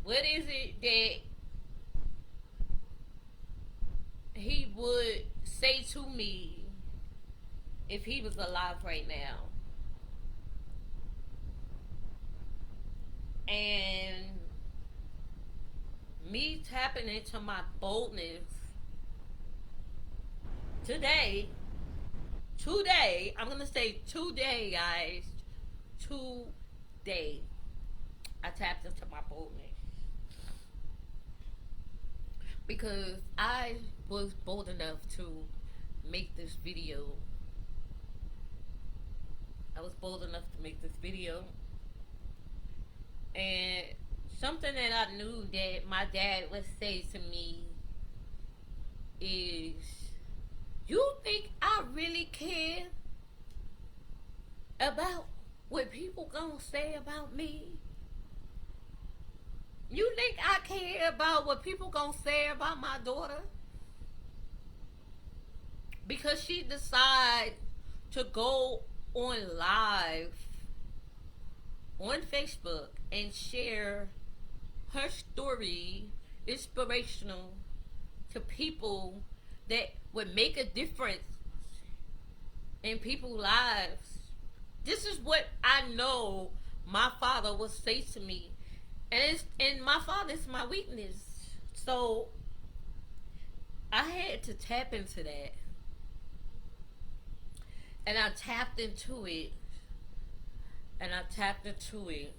What is it that he would say to me if he was alive right now? And me tapping into my boldness today, I'm gonna say today, guys, today, I tapped into my boldness because I was bold enough to make this video. I was bold enough to make this video. And something that I knew that my dad would say to me is, you think I really care about what people gonna say about me? You think I care about what people gonna say about my daughter? Because she decide to go on live on Facebook and share her story, inspirational to people that would make a difference in people's lives. This is what I know my father would say to me. And my father is my weakness. So I had to tap into that. And I tapped into it. And I tapped into it.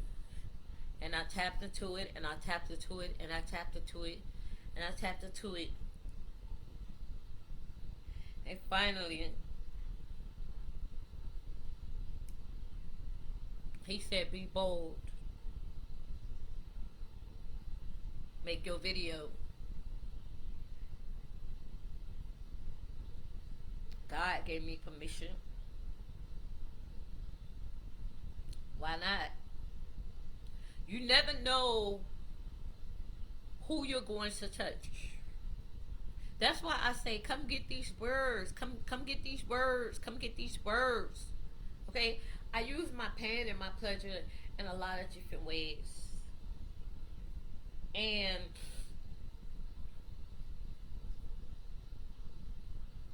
And I tapped into it. And I tapped into it. And I tapped into it. And I tapped into it. And finally, he said, be bold. Make your video. God gave me permission. Why not? You never know who you're going to touch. That's why I say, come get these words. Come get these words. Come get these words. Okay? I use my pain and my pleasure in a lot of different ways. And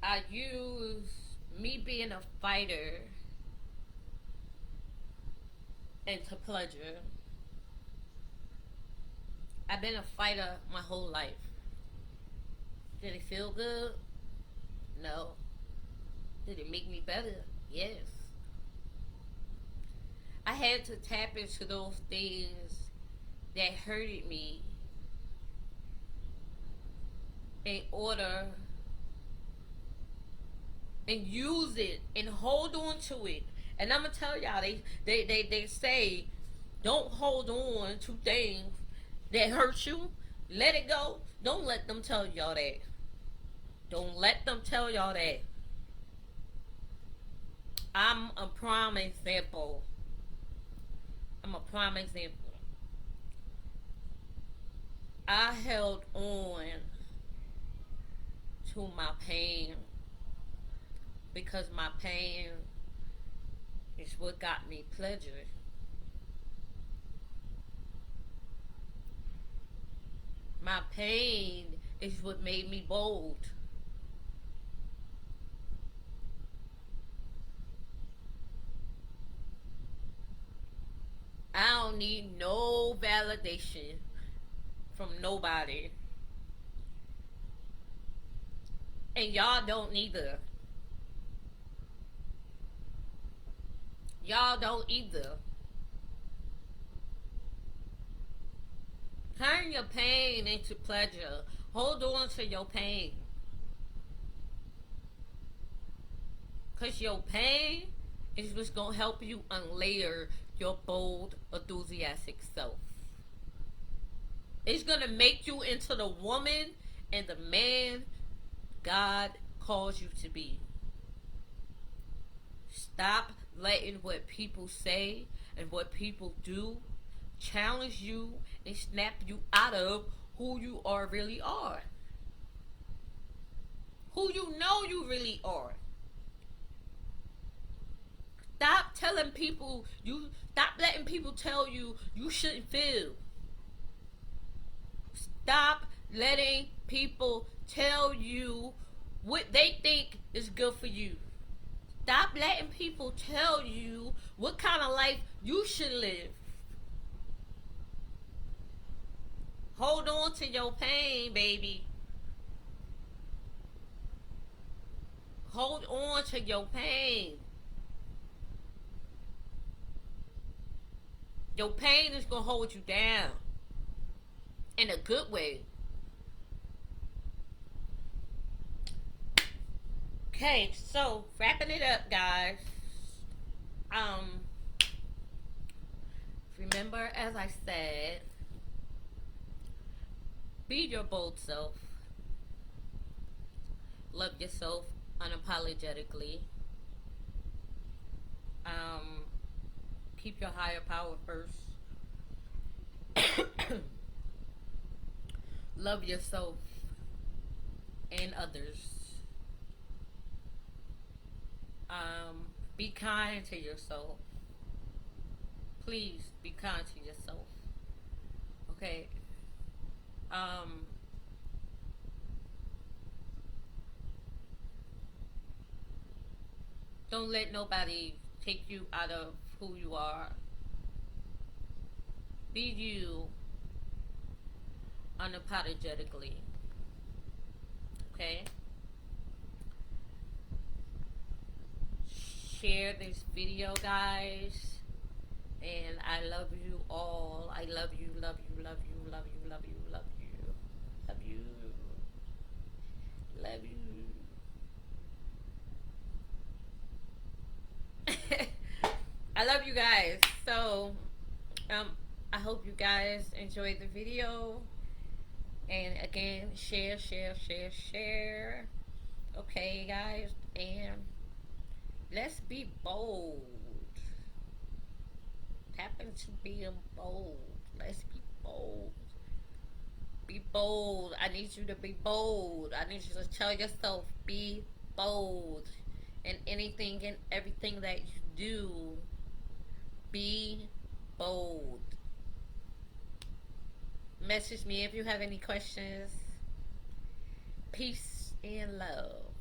I use me being a fighter into pleasure. I've been a fighter my whole life. Did it feel good? No. Did it make me better? Yes. I had to tap into those things that hurted me in order and use it and hold on to it. And I'm gonna tell y'all, they say don't hold on to things that hurt you. Let it go. Don't let them tell y'all that. Don't let them tell y'all that. I'm a prime example. I'm a prime example. I held on to my pain because my pain is what got me pleasure. My pain is what made me bold. I don't need no validation from nobody. And y'all don't either. Y'all don't either. Turn your pain into pleasure. Hold on to your pain. Because your pain is what's going to help you unlayer your bold, enthusiastic self. It's going to make you into the woman and the man God calls you to be. Stop letting what people say and what people do challenge you and snap you out of who you really are. Who you know you really are. Stop telling people stop letting people tell you you shouldn't feel. Stop letting people tell you what they think is good for you. Stop letting people tell you what kind of life you should live. Hold on to your pain, baby. Hold on to your pain. Your pain is going to hold you down. In a good way. Okay, so wrapping it up, guys. Remember, as I said, be your bold self. Love yourself unapologetically. Keep your higher power first. Love yourself and others. Be kind to yourself. Please be kind to yourself. Okay. Don't let nobody take you out of who you are. Be you unapologetically. Okay? Share this video, guys. And I love you all. I love you, love you, love you, love you, love you, love you. Love you. Love you. I love you guys. So, I hope you guys enjoyed the video. And again, share, share, share, share. Okay, guys. And let's be bold. Tap into being bold. Let's be bold. Be bold. I need you to be bold. I need you to tell yourself, be bold. In anything and everything that you do, be bold. Message me if you have any questions. Peace and love.